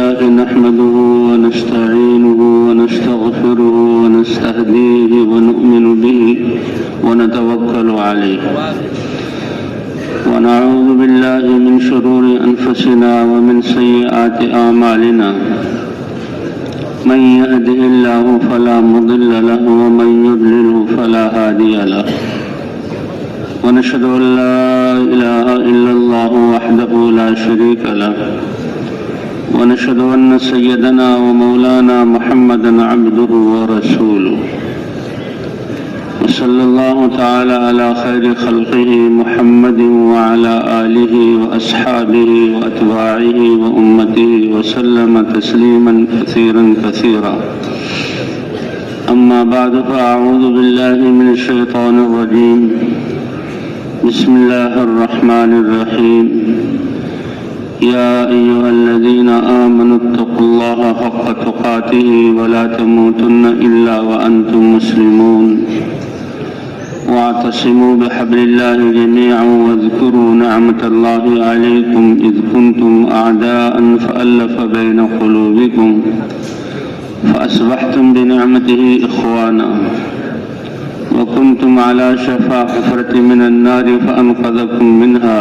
لله نحمده ونستعينه ونستغفره ونستهديه ونؤمن به ونتوكل عليه ونعوذ بالله من شرور أنفسنا ومن سيئات أعمالنا من يهده الله فلا مضل له ومن يضلله فلا هادي له ونشهد أن لا إله إلا الله وحده لا شريك له ونشهد أن سيدنا ومولانا محمدا عبده ورسوله وصلى الله تعالى على خير خلقه محمد وعلى آله وأصحابه وأتباعه وأمته وسلم تسليما كثيرا كثيرا أما بعد فأعوذ بالله من الشيطان الرجيم بسم الله الرحمن الرحيم يا أيها الذين آمنوا اتقوا الله حق تقاته ولا تموتن إلا وأنتم مسلمون واعتصموا بحبل الله جميعا واذكروا نعمة الله عليكم إذ كنتم أعداء فألف بين قلوبكم فأصبحتم بنعمته إخوانا وكنتم على شفا حفرة من النار فأنقذكم منها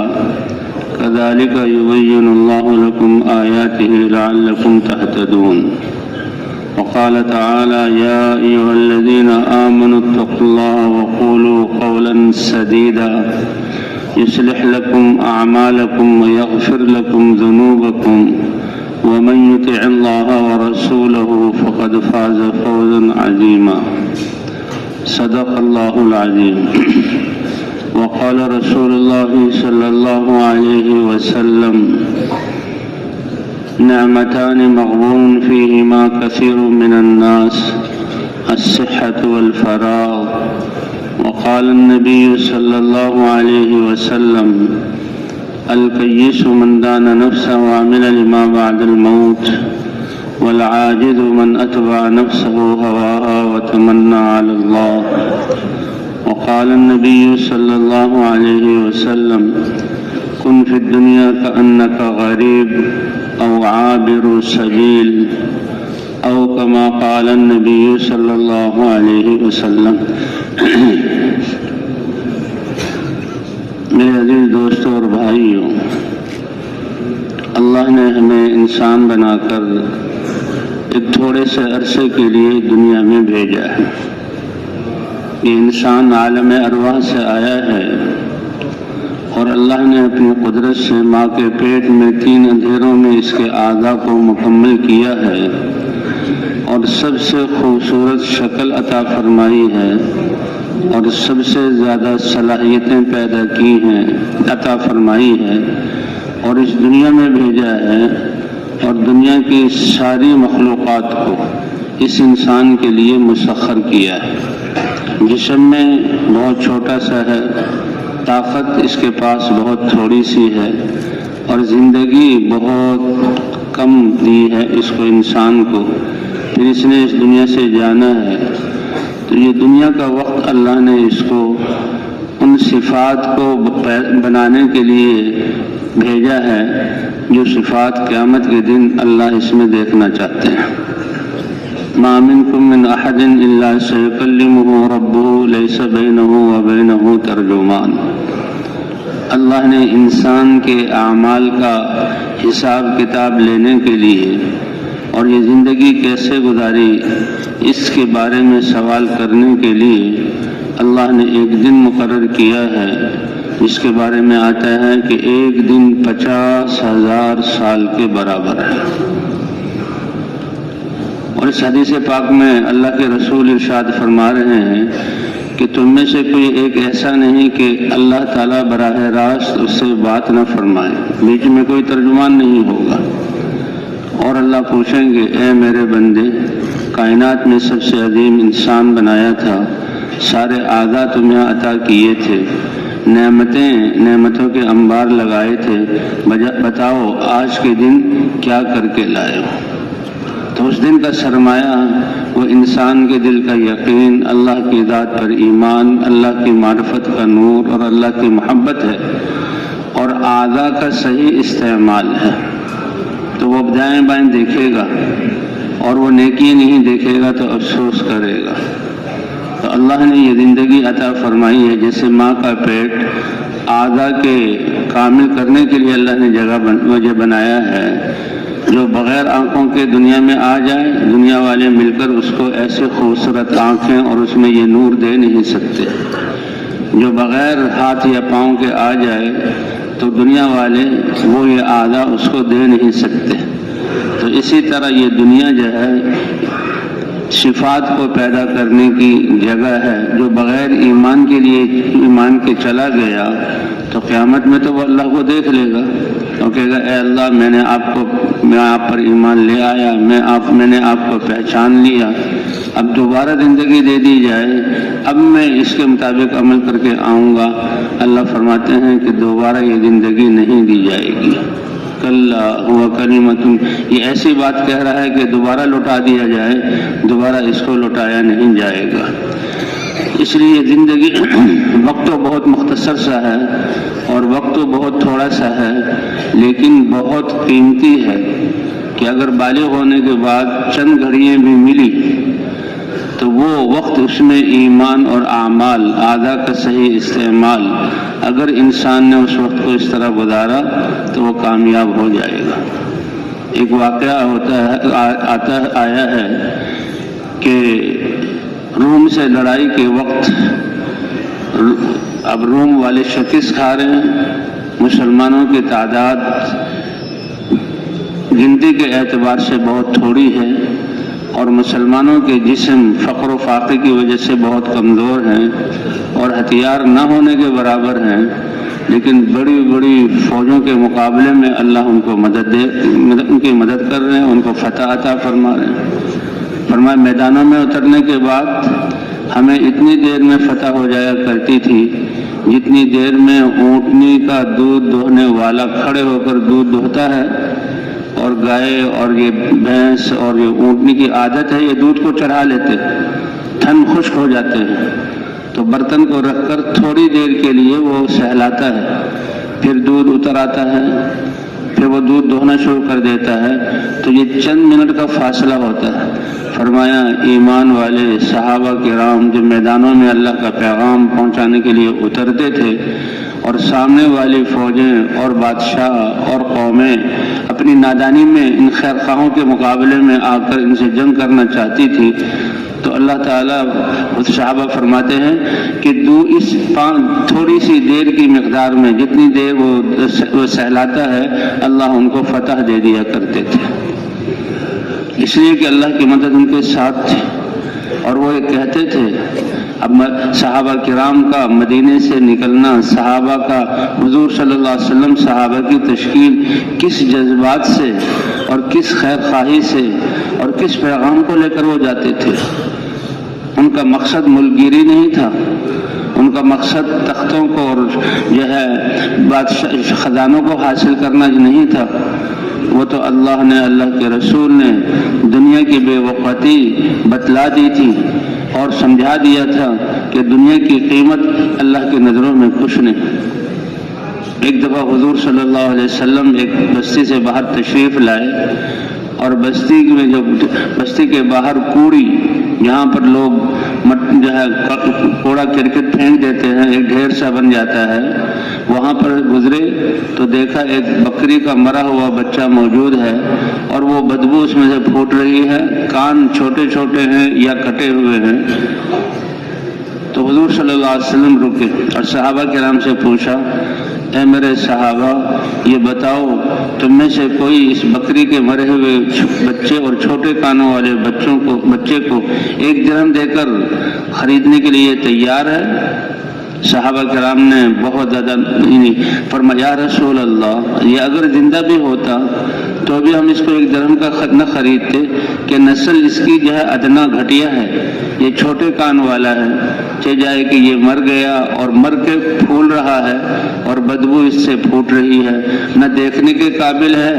كذلك يبين الله لكم آياته لعلكم تهتدون وقال تعالى يا أيها الذين آمنوا اتقوا الله وقولوا قولا سديدا يصلح لكم أعمالكم ويغفر لكم ذنوبكم ومن يطع الله ورسوله فقد فاز فوزا عظيما صدق الله العظيم وقال رسول الله صلى الله عليه وسلم نعمتان مغبون فيهما كثير من الناس الصحة والفراغ وقال النبي صلى الله عليه وسلم الكيس من دان نفسه وعمل لما بعد الموت والعاجز من أتبع نفسه هواها وتمنى على الله وقال النبي صلى الله عليه وسلم كن في الدنيا كأنك غريب أو عابر سبيل أو كما قال النبي صلى الله عليه وسلم میرے عزیز دوستوں اور بھائیوں، اللہ نے ہمیں انسان بنا کر ایک تھوڑے سے عرصے کے لیے دنیا میں بھیجا ہے۔ یہ انسان عالم ارواح سے آیا ہے اور اللہ نے اپنی قدرت سے ماں کے پیٹ میں 3 اندھیروں میں اس کے اعضاء کو مکمل کیا ہے اور سب سے خوبصورت شکل عطا فرمائی ہے اور سب سے زیادہ صلاحیتیں پیدا کی ہیں، عطا فرمائی ہے اور اس دنیا میں بھیجا ہے اور دنیا کی ساری مخلوقات کو اس انسان کے لیے مسخر کیا ہے۔ جسم میں بہت چھوٹا سا ہے، طاقت اس کے پاس بہت تھوڑی سی ہے اور زندگی بہت کم دی ہے اس کو، انسان کو۔ پھر اس نے اس دنیا سے جانا ہے تو یہ دنیا کا وقت اللہ نے اس کو ان صفات کو بنانے کے لیے بھیجا ہے جو صفات قیامت کے دن اللہ اس میں دیکھنا چاہتے ہیں۔ ما منکم من احد الا سیکلمہ ربہ لیس بینہ وبینہ ترجمان۔ اللہ نے انسان کے اعمال کا حساب کتاب لینے کے لیے اور یہ زندگی کیسے گزاری اس کے بارے میں سوال کرنے کے لیے اللہ نے ایک دن مقرر کیا ہے، جس کے بارے میں آتا ہے کہ ایک دن 50,000 سال کے برابر ہے۔ اور اس حدیث پاک میں اللہ کے رسول ارشاد فرما رہے ہیں کہ تم میں سے کوئی ایک ایسا نہیں کہ اللہ تعالیٰ براہ راست اس سے بات نہ فرمائے، بیچ میں کوئی ترجمان نہیں ہوگا۔ اور اللہ پوچھیں گے اے میرے بندے، کائنات میں سب سے عظیم انسان بنایا تھا، سارے اعضاء تمہیں عطا کیے تھے، نعمتوں کے انبار لگائے تھے، بتاؤ آج کے دن کیا کر کے لائے ہو؟ تو اس دن کا سرمایہ وہ انسان کے دل کا یقین، اللہ کی ذات پر ایمان، اللہ کی معرفت کا نور اور اللہ کی محبت ہے اور اعضاء کا صحیح استعمال ہے۔ تو وہ دائیں بائیں دیکھے گا اور وہ نیکی نہیں دیکھے گا تو افسوس کرے گا۔ تو اللہ نے یہ زندگی عطا فرمائی ہے، جیسے ماں کا پیٹ اعضاء کے کامل کرنے کے لیے اللہ نے جگہ مجھے بنایا ہے۔ جو بغیر آنکھوں کے دنیا میں آ جائے، دنیا والے مل کر اس کو ایسے خوبصورت آنکھیں اور اس میں یہ نور دے نہیں سکتے۔ جو بغیر ہاتھ یا پاؤں کے آ جائے تو دنیا والے وہ یہ اعضاء اس کو دے نہیں سکتے۔ تو اسی طرح یہ دنیا جو ہے صفات کو پیدا کرنے کی جگہ ہے۔ جو بغیر ایمان کے لیے ایمان کے چلا گیا تو قیامت میں تو وہ اللہ کو دیکھ لے گا اور کہے گا اے اللہ میں آپ پر ایمان لے آیا، میں نے آپ کو پہچان لیا، اب دوبارہ زندگی دے دی جائے، اب میں اس کے مطابق عمل کر کے آؤں گا۔ اللہ فرماتے ہیں کہ دوبارہ یہ زندگی نہیں دی جائے گی۔ کلا ہوا کلمۃ، یہ ایسی بات کہہ رہا ہے کہ دوبارہ لوٹا دیا جائے، دوبارہ اس کو لوٹایا نہیں جائے گا۔ اس لیے زندگی وقت تو بہت مختصر سا ہے اور وقت تو بہت تھوڑا سا ہے، لیکن بہت قیمتی ہے کہ اگر بالغ ہونے کے بعد چند گھڑیاں بھی ملی تو وہ وقت اس میں ایمان اور اعمال اعضاء کا صحیح استعمال اگر انسان نے اس وقت کو اس طرح گزارا تو وہ کامیاب ہو جائے گا۔ ایک واقعہ آیا ہے کہ روم سے لڑائی کے وقت اب روم والے شکست کھا رہے ہیں، مسلمانوں کی تعداد گنتی کے اعتبار سے بہت تھوڑی ہے اور مسلمانوں کے جسم فقر و فاقے کی وجہ سے بہت کمزور ہیں اور ہتھیار نہ ہونے کے برابر ہیں، لیکن بڑی بڑی فوجوں کے مقابلے میں اللہ ان کی مدد کر رہے ہیں، ان کو فتح عطا فرما رہے ہیں۔ فرمایا میدانوں میں اترنے کے بعد ہمیں اتنی دیر میں فتح ہو جایا کرتی تھی جتنی دیر میں اونٹنی کا دودھ دوہنے والا کھڑے ہو کر دودھ دوہتا ہے، اور گائے اور یہ بھینس اور یہ اونٹنی کی عادت ہے یہ دودھ کو چڑھا لیتے، تھن خشک ہو جاتے ہیں تو برتن کو رکھ کر تھوڑی دیر کے لیے وہ سہلاتا ہے، پھر دودھ اتر آتا ہے، پھر وہ دودھ دوہنا شروع کر دیتا ہے، تو یہ چند منٹ کا فاصلہ ہوتا ہے۔ فرمایا ایمان والے صحابہ کرام جو میدانوں میں اللہ کا پیغام پہنچانے کے لیے اترتے تھے اور سامنے والی فوجیں اور بادشاہ اور قومیں اپنی نادانی میں ان خیرخواہوں کے مقابلے میں آ کر ان سے جنگ کرنا چاہتی تھی تو اللہ تعالیٰ اس صحابہ فرماتے ہیں کہ اس تھوڑی سی دیر کی مقدار میں جتنی دیر وہ سہلاتا ہے اللہ ان کو فتح دے دیا کرتے تھے، اس لیے کہ اللہ کی مدد ان کے ساتھ تھی۔ اور وہ یہ کہتے تھے، اب صحابہ کرام کا مدینے سے نکلنا، صحابہ کا حضور صلی اللہ علیہ وسلم صحابہ کی تشکیل کس جذبات سے اور کس خیر خواہی سے اور کس پیغام کو لے کر وہ جاتے تھے۔ ان کا مقصد ملک گیری نہیں تھا، ان کا مقصد تختوں کو اور جو ہے بادشاہ خزانوں کو حاصل کرنا نہیں تھا، وہ تو اللہ نے، اللہ کے رسول نے دنیا کی بے وقتی بتلا دی تھی اور سمجھا دیا تھا کہ دنیا کی قیمت اللہ کی نظروں میں کچھ نہیں۔ ایک دفعہ حضور صلی اللہ علیہ وسلم ایک بستی سے باہر تشریف لائے اور بستی کے باہر کوڑی، جہاں پر لوگ جو ہے کوڑا کرکٹ پھینک دیتے ہیں، ایک ڈھیر سا بن جاتا ہے، وہاں پر گزرے تو دیکھا ایک بکری کا مرا ہوا بچہ موجود ہے اور وہ بدبو اس میں سے پھوٹ رہی ہے، کان چھوٹے چھوٹے ہیں یا کٹے ہوئے ہیں۔ تو حضور صلی اللہ علیہ وسلم رکے اور صحابہ کرام سے پوچھا، اے میرے صحابہ یہ بتاؤ تم میں سے کوئی اس بکری کے مرے ہوئے بچے اور چھوٹے کانوں والے بچے کو 1 درہم دے کر خریدنے کے لیے تیار ہے؟ صحابہ کرام نے بہت زیادہ فرمایا، یا رسول اللہ یہ اگر زندہ بھی ہوتا تو بھی ہم اس کو 1 درہم کا نہ خریدتے کہ نسل اس کی جو ہے ادنا گھٹیا ہے، یہ چھوٹے کان والا ہے، چہ جائے کہ یہ مر گیا اور مر کے پھول رہا ہے اور بدبو اس سے پھوٹ رہی ہے، نہ دیکھنے کے قابل ہے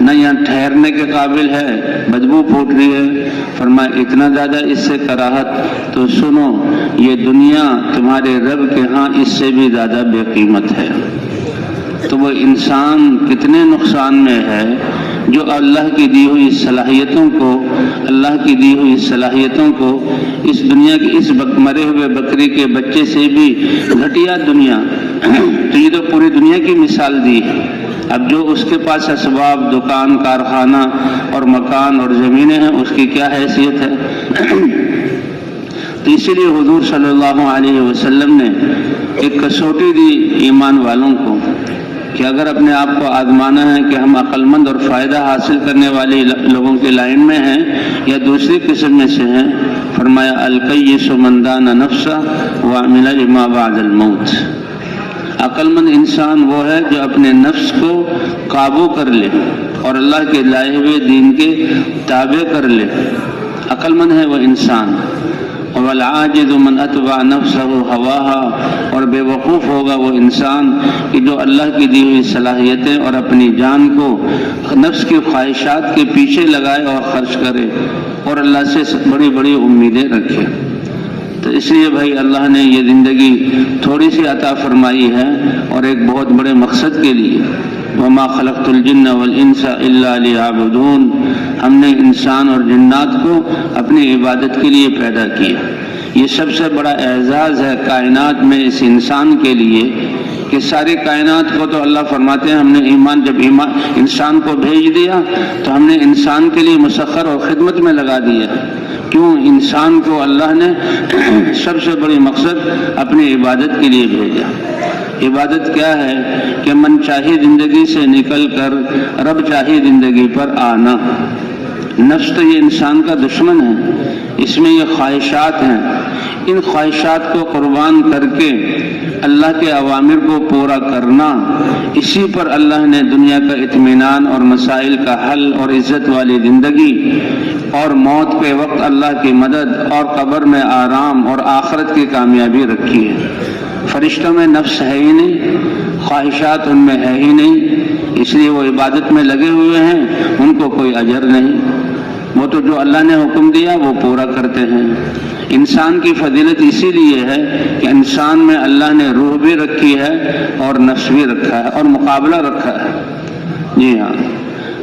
نہ یہاں ٹھہرنے کے قابل ہے، بدبو پھوٹ رہی ہے۔ فرمایا اتنا زیادہ اس سے کراہت تو سنو یہ دنیا تمہارے رب کے ہاں اس سے بھی زیادہ بے قیمت ہے۔ تو وہ انسان کتنے نقصان میں ہے جو اللہ کی دی ہوئی صلاحیتوں کو اس دنیا کی اس مرے ہوئے بکری کے بچے سے بھی گھٹیا دنیا، تو یہ تو پوری دنیا کی مثال دی ہے۔ اب جو اس کے پاس اسباب، دکان، کارخانہ اور مکان اور زمینیں ہیں، اس کی کیا حیثیت ہے؟ تو اسی لیے حضور صلی اللہ علیہ وسلم نے ایک کسوٹی دی ایمان والوں کو کہ اگر اپنے آپ کو آزمانا ہے کہ ہم عقل مند اور فائدہ حاصل کرنے والے لوگوں کی لائن میں ہیں یا دوسری قسم میں سے ہیں، فرمایا الکیس من دان نفسہ وعمل لما بعد الموت۔ عقل مند انسان وہ ہے جو اپنے نفس کو قابو کر لے اور اللہ کے لائے ہوئے دین کے تابع کر لے، عقل مند ہے وہ انسان۔ والعاجز من اتبع نفسہ ہواہا، اور بے وقوف ہوگا وہ انسان کہ جو اللہ کی دی ہوئی صلاحیتیں اور اپنی جان کو نفس کی خواہشات کے پیچھے لگائے اور خرچ کرے اور اللہ سے بڑی بڑی امیدیں رکھے۔ تو اس لیے بھائی اللہ نے یہ زندگی تھوڑی سی عطا فرمائی ہے اور ایک بہت بڑے مقصد کے لیے، وما خلقت الجن والانس الا لیعبدون، ہم نے انسان اور جنات کو اپنی عبادت کے لیے پیدا کیا۔ یہ سب سے بڑا اعزاز ہے کائنات میں اس انسان کے لیے کہ ساری کائنات کو تو اللہ فرماتے ہیں ہم نے جب انسان کو بھیج دیا تو ہم نے انسان کے لیے مسخر اور خدمت میں لگا دیا۔ کیوں؟ انسان کو اللہ نے سب سے بڑی مقصد اپنی عبادت کے لیے بھیجا۔ عبادت کیا ہے؟ کہ من چاہی زندگی سے نکل کر رب چاہی زندگی پر آنا۔ نفس تو یہ انسان کا دشمن ہے، اس میں یہ خواہشات ہیں، ان خواہشات کو قربان کر کے اللہ کے اوامر کو پورا کرنا، اسی پر اللہ نے دنیا کا اطمینان اور مسائل کا حل اور عزت والی زندگی اور موت کے وقت اللہ کی مدد اور قبر میں آرام اور آخرت کی کامیابی رکھی ہے۔ فرشتوں میں نفس ہے ہی نہیں، خواہشات ان میں ہے ہی نہیں، اس لیے وہ عبادت میں لگے ہوئے ہیں، ان کو کوئی اجر نہیں، وہ تو جو اللہ نے حکم دیا وہ پورا کرتے ہیں۔ انسان کی فضیلت اسی لیے ہے کہ انسان میں اللہ نے روح بھی رکھی ہے اور نفس بھی رکھا ہے اور مقابلہ رکھا ہے۔ جی ہاں،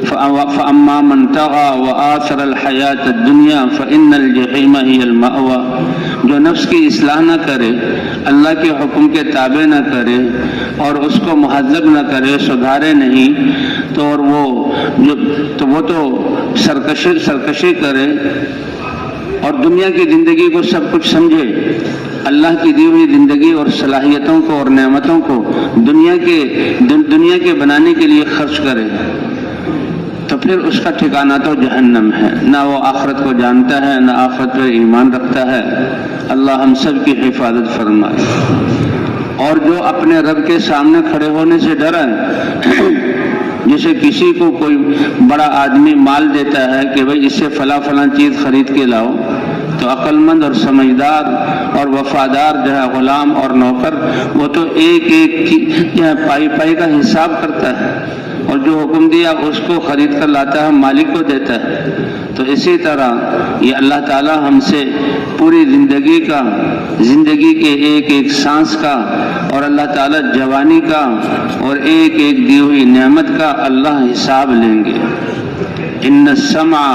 فَأَمَّا مَنْ طَغَى وَآثَرَ الْحَيَاةَ الدُّنْيَا فَإِنَّ الْجَحِيمَ هِيَ الْمَأْوَى، جو نفس کی اصلاح نہ کرے، اللہ کے حکم کے تابع نہ کرے اور اس کو مہذب نہ کرے، سدھارے نہیں، تو وہ تو سرکشی کرے اور دنیا کی زندگی کو سب کچھ سمجھے، اللہ کی دی ہوئی زندگی اور صلاحیتوں کو اور نعمتوں کو دنیا کے بنانے کے لیے خرچ کرے، تو پھر اس کا ٹھکانہ تو جہنم ہے۔ نہ وہ آخرت کو جانتا ہے، نہ آخرت پر ایمان رکھتا ہے۔ اللہ ہم سب کی حفاظت فرمائے۔ اور جو اپنے رب کے سامنے کھڑے ہونے سے ڈرے، جیسے کسی کو کوئی بڑا آدمی مال دیتا ہے کہ بھئی اس سے فلاں چیز خرید کے لاؤ، تو عقل مند اور سمجھدار اور وفادار جو ہے غلام اور نوکر، وہ تو ایک پائی کا حساب کرتا ہے اور جو حکم دیا اس کو خرید کر لاتا ہے، مالک کو دیتا ہے۔ تو اسی طرح یہ اللہ تعالی ہم سے پوری زندگی کے ایک سانس کا اور اللہ تعالی جوانی کا اور ایک دی ہوئی نعمت کا اللہ حساب لیں گے۔ ان السمع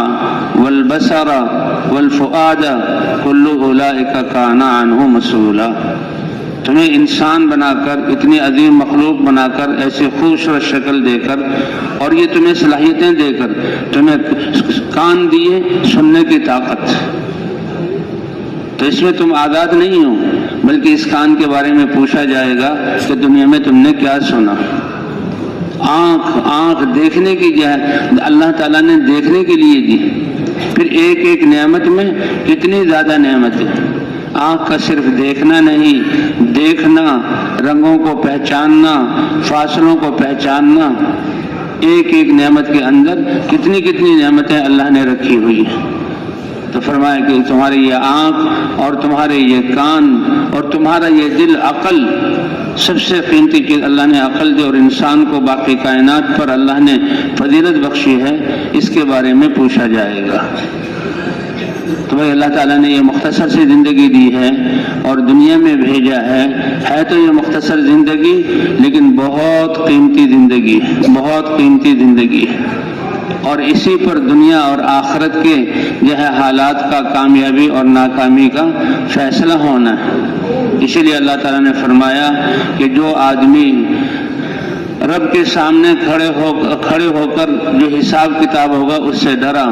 والبصر والفؤاد كل اولئک کان عنہ مسئولا۔ تمہیں انسان بنا کر، اتنی عظیم مخلوق بنا کر، ایسی خوبصورت شکل دے کر اور یہ تمہیں صلاحیتیں دے کر، تمہیں کان دیے سننے کی طاقت، تو اس میں تم آزاد نہیں ہو، بلکہ اس کان کے بارے میں پوچھا جائے گا کہ دنیا میں تم نے کیا سنا۔ آنکھ دیکھنے کی جو ہے اللہ تعالیٰ نے دیکھنے کے لیے دی، پھر ایک نعمت میں کتنی زیادہ نعمتیں۔ آنکھ کا صرف دیکھنا نہیں، دیکھنا، رنگوں کو پہچاننا، فاصلوں کو پہچاننا، ایک نعمت کے اندر کتنی نعمتیں اللہ نے رکھی ہوئی ہیں۔ تو فرمایا کہ تمہاری یہ آنکھ اور تمہارے یہ کان اور تمہارا یہ دل، عقل، سب سے قیمتی چیز اللہ نے عقل دی اور انسان کو باقی کائنات پر اللہ نے فضیلت بخشی ہے، اس کے بارے میں پوچھا جائے گا۔ تو بھائی اللہ تعالیٰ نے یہ مختصر سی زندگی دی ہے اور دنیا میں بھیجا ہے تو یہ مختصر زندگی لیکن بہت قیمتی زندگی ہے، بہت قیمتی زندگی ہے۔ اور اسی پر دنیا اور آخرت کے جو ہے حالات کا کامیابی اور ناکامی کا فیصلہ ہونا ہے۔ اسی لیے اللہ تعالیٰ نے فرمایا کہ جو آدمی رب کے سامنے کھڑے ہو کر جو حساب کتاب ہوگا اس سے ڈرا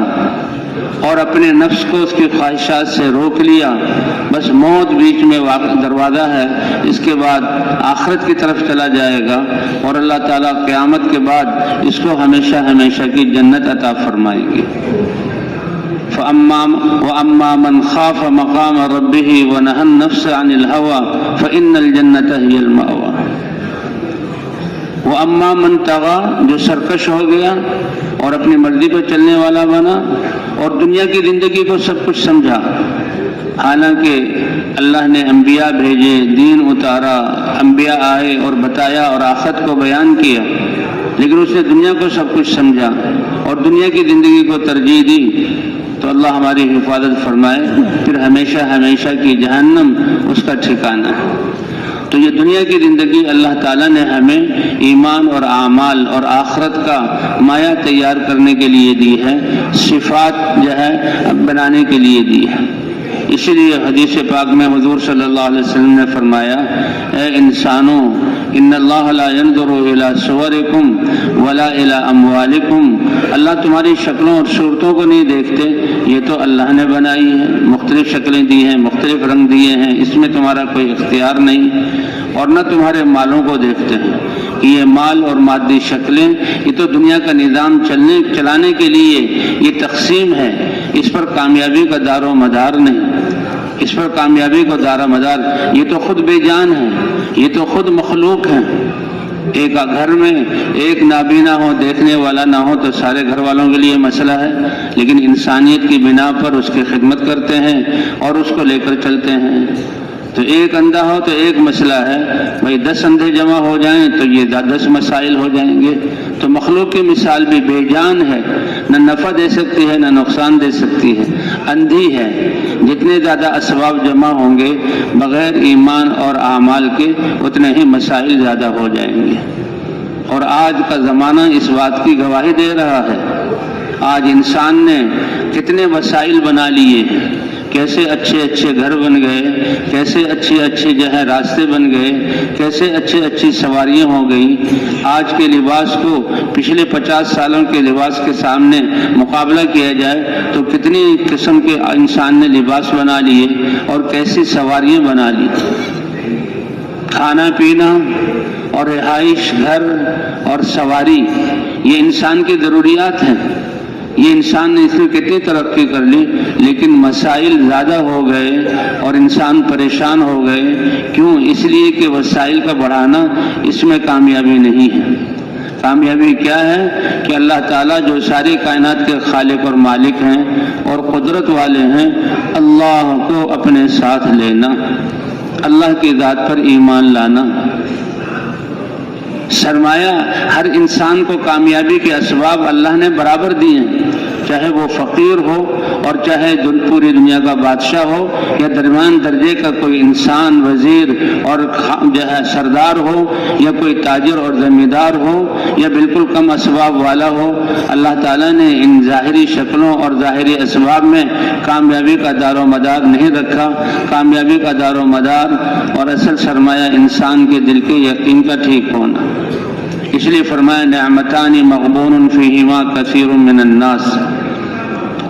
اور اپنے نفس کو اس کی خواہشات سے روک لیا، بس موت بیچ میں دروازہ ہے، اس کے بعد آخرت کی طرف چلا جائے گا اور اللہ تعالیٰ قیامت کے بعد اس کو ہمیشہ ہمیشہ کی جنت عطا فرمائے گی۔ وَأَمَّا مَنْ خَافَ مَقَامَ رَبِّهِ وَنَهَى النَّفْسَ عَنِ الْهَوَى فَإِنَّ الْجَنَّةَ هِيَ الْمَأْوَى۔ وَأَمَّا مَنْ طَغَى، جو سرکش ہو گیا اور اپنی مرضی پہ چلنے والا بنا اور دنیا کی زندگی کو سب کچھ سمجھا، حالانکہ اللہ نے انبیاء بھیجے، دین اتارا، انبیاء آئے اور بتایا اور آخرت کو بیان کیا، لیکن اس نے دنیا کو سب کچھ سمجھا اور دنیا کی زندگی کو ترجیح دی، تو اللہ ہماری حفاظت فرمائے، پھر ہمیشہ ہمیشہ کی جہنم اس کا ٹھکانہ ہے۔ تو یہ دنیا کی زندگی اللہ تعالیٰ نے ہمیں ایمان اور اعمال اور آخرت کا مایہ تیار کرنے کے لیے دی ہے، صفات جو ہے بنانے کے لیے دی ہے۔ اسی لیے حدیث پاک میں حضور صلی اللہ علیہ وسلم نے فرمایا، اے انسانوں، ان اللہ لا ينظر الى صورکم ولا الى اموالکم، اللہ تمہاری شکلوں اور صورتوں کو نہیں دیکھتے، یہ تو اللہ نے بنائی ہے، مختلف شکلیں دی ہیں، مختلف رنگ دیے ہیں، اس میں تمہارا کوئی اختیار نہیں، اور نہ تمہارے مالوں کو دیکھتے ہیں کہ یہ مال اور مادی شکلیں یہ تو دنیا کا نظام چلانے کے لیے یہ تقسیم ہے، اس پر کامیابی کا دار و مدار نہیں، اس پر کامیابی کو دار و مدار، یہ تو خود بے جان ہے، یہ تو خود مخلوق ہیں۔ ایک گھر میں ایک نابینا ہو، دیکھنے والا نہ ہو تو سارے گھر والوں کے لیے مسئلہ ہے، لیکن انسانیت کی بنا پر اس کی خدمت کرتے ہیں اور اس کو لے کر چلتے ہیں۔ تو ایک اندھا ہو تو ایک مسئلہ ہے، بھائی 10 اندھے جمع ہو جائیں تو یہ 10 مسائل ہو جائیں گے۔ تو مخلوق کی مثال بھی بے جان ہے، نہ نفع دے سکتی ہے نہ نقصان دے سکتی ہے، اندھی ہے۔ جتنے زیادہ اسباب جمع ہوں گے بغیر ایمان اور اعمال کے اتنے ہی مسائل زیادہ ہو جائیں گے۔ اور آج کا زمانہ اس بات کی گواہی دے رہا ہے۔ آج انسان نے کتنے وسائل بنا لیے ہیں، کیسے اچھے اچھے گھر بن گئے، کیسے اچھے جو ہے راستے بن گئے، کیسے اچھی سواریاں ہو گئیں۔ آج کے لباس کو پچھلے 50 سالوں کے لباس کے سامنے مقابلہ کیا جائے تو کتنی قسم کے انسان نے لباس بنا لیے اور کیسی سواریاں بنا لی۔ کھانا پینا اور رہائش گھر اور سواری یہ انسان کی ضروریات ہیں، یہ انسان نے اس میں کتنی ترقی کر لی، لیکن مسائل زیادہ ہو گئے اور انسان پریشان ہو گئے۔ کیوں؟ اس لیے کہ وسائل کا بڑھانا اس میں کامیابی نہیں ہے۔ کامیابی کیا ہے کہ اللہ تعالیٰ جو ساری کائنات کے خالق اور مالک ہیں اور قدرت والے ہیں، اللہ کو اپنے ساتھ لینا، اللہ کی ذات پر ایمان لانا۔ سرمایہ ہر انسان کو کامیابی کے اسباب اللہ نے برابر دیے ہیں، چاہے وہ فقیر ہو اور چاہے پوری دنیا کا بادشاہ ہو یا درمیان درجے کا کوئی انسان وزیر اور جو ہے سردار ہو یا کوئی تاجر اور زمیندار ہو یا بالکل کم اسباب والا ہو، اللہ تعالیٰ نے ان ظاہری شکلوں اور ظاہری اسباب میں کامیابی کا دار و مدار نہیں رکھا۔ کامیابی کا دار و مدار اور اصل سرمایہ انسان کے دل کے یقین کا ٹھیک ہونا۔ اس لیے فرمایا نعمتان مغبون فیہما کثیر من الناس۔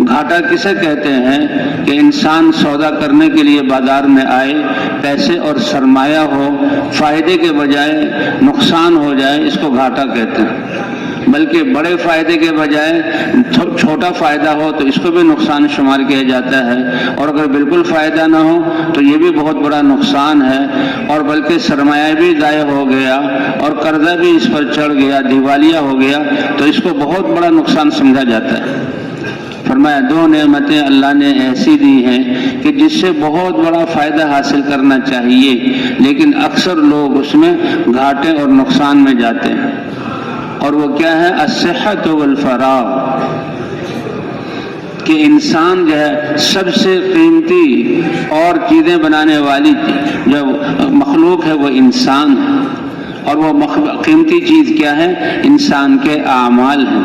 گھاٹا کسے کہتے ہیں کہ انسان سودا کرنے کے لیے بازار میں آئے، پیسے اور سرمایہ ہو، فائدے کے بجائے نقصان ہو جائے، اس کو گھاٹا کہتے ہیں۔ بلکہ بڑے فائدے کے بجائے چھوٹا فائدہ ہو تو اس کو بھی نقصان شمار کیا جاتا ہے، اور اگر بالکل فائدہ نہ ہو تو یہ بھی بہت بڑا نقصان ہے، اور بلکہ سرمایہ بھی ضائع ہو گیا اور قرضہ بھی اس پر چڑھ گیا، دیوالیہ ہو گیا، تو اس کو بہت بڑا نقصان سمجھا جاتا ہے۔ فرمایا 2 نعمتیں اللہ نے ایسی دی ہیں کہ جس سے بہت بڑا فائدہ حاصل کرنا چاہیے، لیکن اکثر لوگ اس میں گھاٹے اور نقصان میں جاتے ہیں، اور وہ کیا ہے؟ الصحت والفراغ، کہ انسان جو ہے سب سے قیمتی اور چیزیں بنانے والی جو مخلوق ہے وہ انسان ہے، اور وہ قیمتی چیز کیا ہے؟ انسان کے اعمال ہیں۔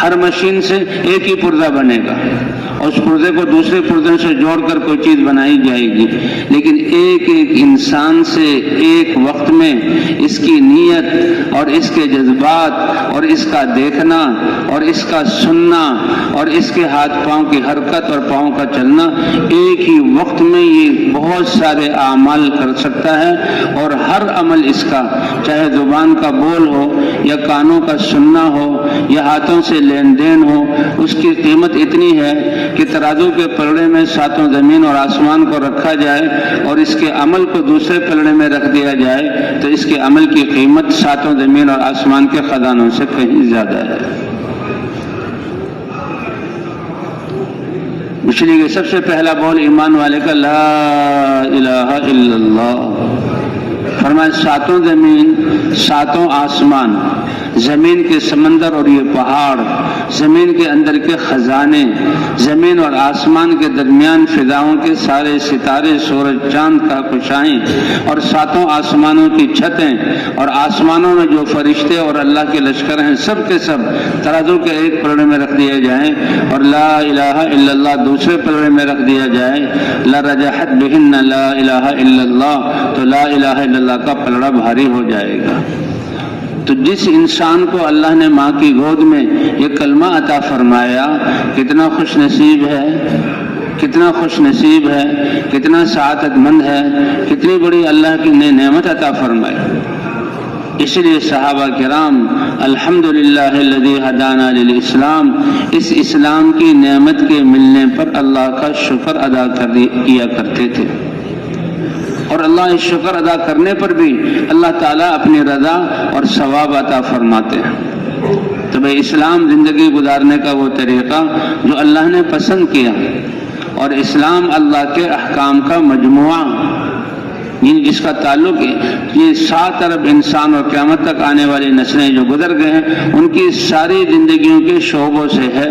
ہر مشین سے ایک ہی پرزہ بنے گا، اور اس پرزے کو دوسرے پرزے سے جوڑ کر کوئی چیز بنائی جائے گی، لیکن ایک ایک انسان سے ایک وقت میں اس کی نیت اور اس کے جذبات اور اس کا دیکھنا اور اس کا سننا اور اس کے ہاتھ پاؤں کی حرکت اور پاؤں کا چلنا ایک ہی وقت میں یہ بہت سارے اعمال کر سکتا ہے، اور ہر عمل اس کا، چاہے زبان کا بول ہو یا کانوں کا سننا ہو یا ہاتھوں سے لین دین ہو، اس کی قیمت اتنی ہے کہ ترازو کے پلڑے میں ساتوں زمین اور آسمان کو رکھا جائے اور اس کے عمل کو دوسرے پلڑے میں رکھ دیا جائے تو اس کے عمل کی قیمت ساتوں زمین اور آسمان کے خزانوں سے کہیں زیادہ ہے۔ اس لیے کہ سب سے پہلا بول ایمان والے کا لا الہ الا اللہ۔ فرمایا ساتوں زمین، ساتوں آسمان، زمین کے سمندر اور یہ پہاڑ، زمین کے اندر کے خزانے، زمین اور آسمان کے درمیان فضاؤں کے سارے ستارے، سورج، چاند، کہکشائیں، اور ساتوں آسمانوں کی چھتیں، اور آسمانوں میں جو فرشتے اور اللہ کے لشکر ہیں، سب کے سب ترازو کے ایک پلڑے میں رکھ دیے جائیں اور لا الہ الا اللہ دوسرے پلڑے میں رکھ دیا جائے، لرجحت بہن لا الہ الا اللہ، تو لا الہ الا اللہ کا پلڑا بھاری ہو جائے گا۔ تو جس انسان کو اللہ نے ماں کی گود میں یہ کلمہ عطا فرمایا، کتنا خوش نصیب ہے، کتنا خوش نصیب ہے، کتنا سعادت مند ہے، کتنی بڑی اللہ کی نعمت عطا فرمائی۔ اس لیے صحابہ کرام الحمدللہ الذی ہدانا للاسلام، اس اسلام کی نعمت کے ملنے پر اللہ کا شکر ادا کیا کرتے تھے، اور اللہ اس شکر ادا کرنے پر بھی اللہ تعالیٰ اپنی رضا اور ثواب عطا فرماتے ہیں۔ تو بھئی اسلام زندگی گزارنے کا وہ طریقہ جو اللہ نے پسند کیا، اور اسلام اللہ کے احکام کا مجموعہ جس کا تعلق یہ 7 ارب انسان اور قیامت تک آنے والی نسلیں جو گزر گئے ہیں ان کی ساری زندگیوں کے شعبوں سے ہے۔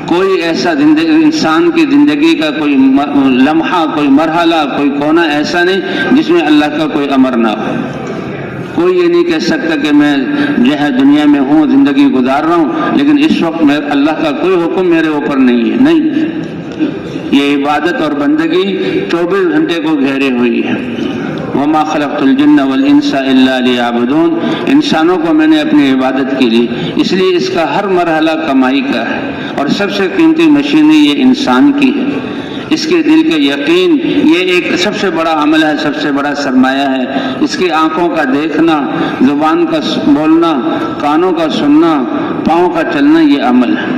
کوئی ایسا انسان کی زندگی کا کوئی لمحہ، کوئی مرحلہ، کوئی کونا ایسا نہیں جس میں اللہ کا کوئی امر نہ ہو۔ کوئی یہ نہیں کہہ سکتا کہ میں جو ہے دنیا میں ہوں، زندگی گزار رہا ہوں، لیکن اس وقت اللہ کا کوئی حکم میرے اوپر نہیں ہے۔ نہیں، یہ عبادت اور بندگی 24 گھنٹے کو گھیرے ہوئی ہے۔ وما خلقت الجن والانس الا لیعبدون، انسانوں کو میں نے اپنی عبادت کے لیے، اس لیے اس کا ہر مرحلہ کمائی کا ہے، اور سب سے قیمتی مشینری یہ انسان کی ہے۔ اس کے دل کے یقین یہ ایک سب سے بڑا عمل ہے، سب سے بڑا سرمایہ ہے۔ اس کی آنکھوں کا دیکھنا، زبان کا بولنا، کانوں کا سننا، پاؤں کا چلنا، یہ عمل ہے۔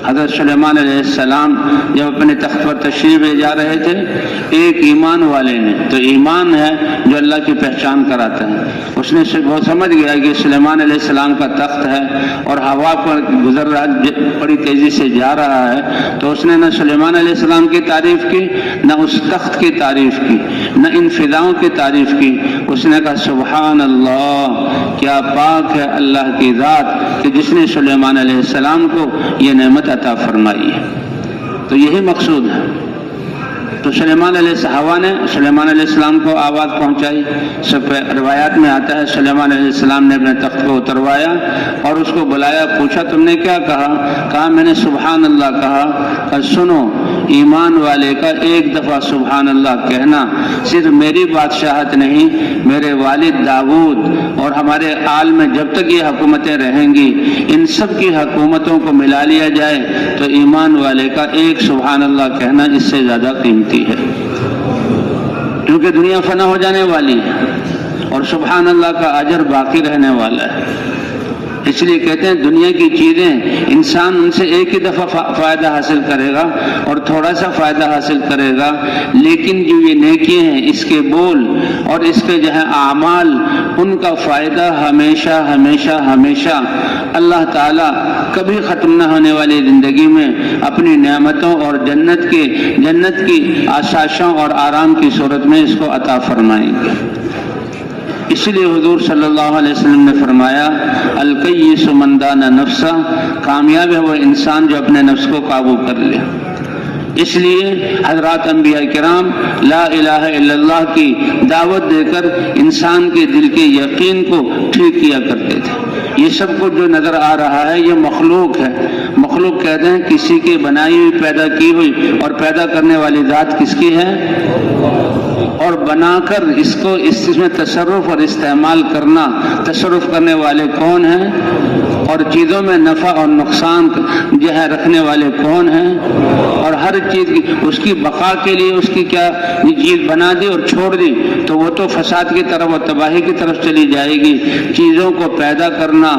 حضرت سلیمان علیہ السلام جب اپنے تخت پر تشریف لے جا رہے تھے، ایک ایمان والے نے، تو ایمان ہے جو اللہ کی پہچان کراتا ہے، اس نے وہ سمجھ گیا کہ سلیمان علیہ السلام کا تخت ہے اور ہوا پر گزر رہا، بڑی تیزی سے جا رہا ہے، تو اس نے نہ سلیمان علیہ السلام کی تعریف کی، نہ اس تخت کی تعریف کی، نہ ان فضاؤں کی تعریف کی۔ اس نے کہا سبحان اللہ، کیا پاک ہے اللہ کی ذات کہ جس نے سلیمان علیہ السلام کو یہ نعمت عطا فرمائی ہے۔ تو یہی مقصود ہے۔ تو سلیمان علیہ السلام کو آواز پہنچائی۔ سب روایات میں آتا ہے سلیمان علیہ السلام نے اپنے تخت کو اتروایا اور اس کو بلایا، پوچھا تم نے کیا کہا؟ کہا میں نے سبحان اللہ کہا۔ کہ سنو، ایمان والے کا ایک دفعہ سبحان اللہ کہنا صرف میری بادشاہت نہیں، میرے والد داؤد اور ہمارے آل میں جب تک یہ حکومتیں رہیں گی، ان سب کی حکومتوں کو ملا لیا جائے تو ایمان والے کا ایک سبحان اللہ کہنا اس سے زیادہ قیمتی ہے، کیونکہ دنیا فنا ہو جانے والی ہے اور سبحان اللہ کا اجر باقی رہنے والا ہے۔ اس لیے کہتے ہیں دنیا کی چیزیں انسان ان سے ایک ہی دفعہ فائدہ حاصل کرے گا اور تھوڑا سا فائدہ حاصل کرے گا، لیکن جو یہ نیکیاں ہیں، اس کے بول اور اس کے جو ہے اعمال، ان کا فائدہ ہمیشہ ہمیشہ ہمیشہ اللہ تعالیٰ کبھی ختم نہ ہونے والی زندگی میں اپنی نعمتوں اور جنت کی آشائشوں اور آرام کی صورت میں اس کو عطا فرمائیں گے۔ اس لیے حضور صلی اللہ علیہ وسلم نے فرمایا الکیس من دان نفسہ، کامیاب ہے وہ انسان جو اپنے نفس کو قابو کر لے۔ اس لیے حضرات انبیاء کرام لا الہ الا اللہ کی دعوت دے کر انسان کے دل کے یقین کو ٹھیک کیا کرتے تھے۔ یہ سب کچھ جو نظر آ رہا ہے یہ مخلوق ہے. مخلوق کہتے ہیں کسی کی بنائی ہوئی، پیدا کی ہوئی، اور پیدا کرنے والی ذات کس کی ہے؟ اور بنا کر اس کو اس میں تصرف اور استعمال کرنا، تصرف کرنے والے کون ہیں؟ اور چیزوں میں نفع اور نقصان جو ہے رکھنے والے کون ہیں؟ اور ہر چیز کی اس کی بقا کے لیے اس کی کیا یہ چیز بنا دی اور چھوڑ دی تو وہ تو فساد کی طرف اور تباہی کی طرف چلی جائے گی. چیزوں کو پیدا کرنا،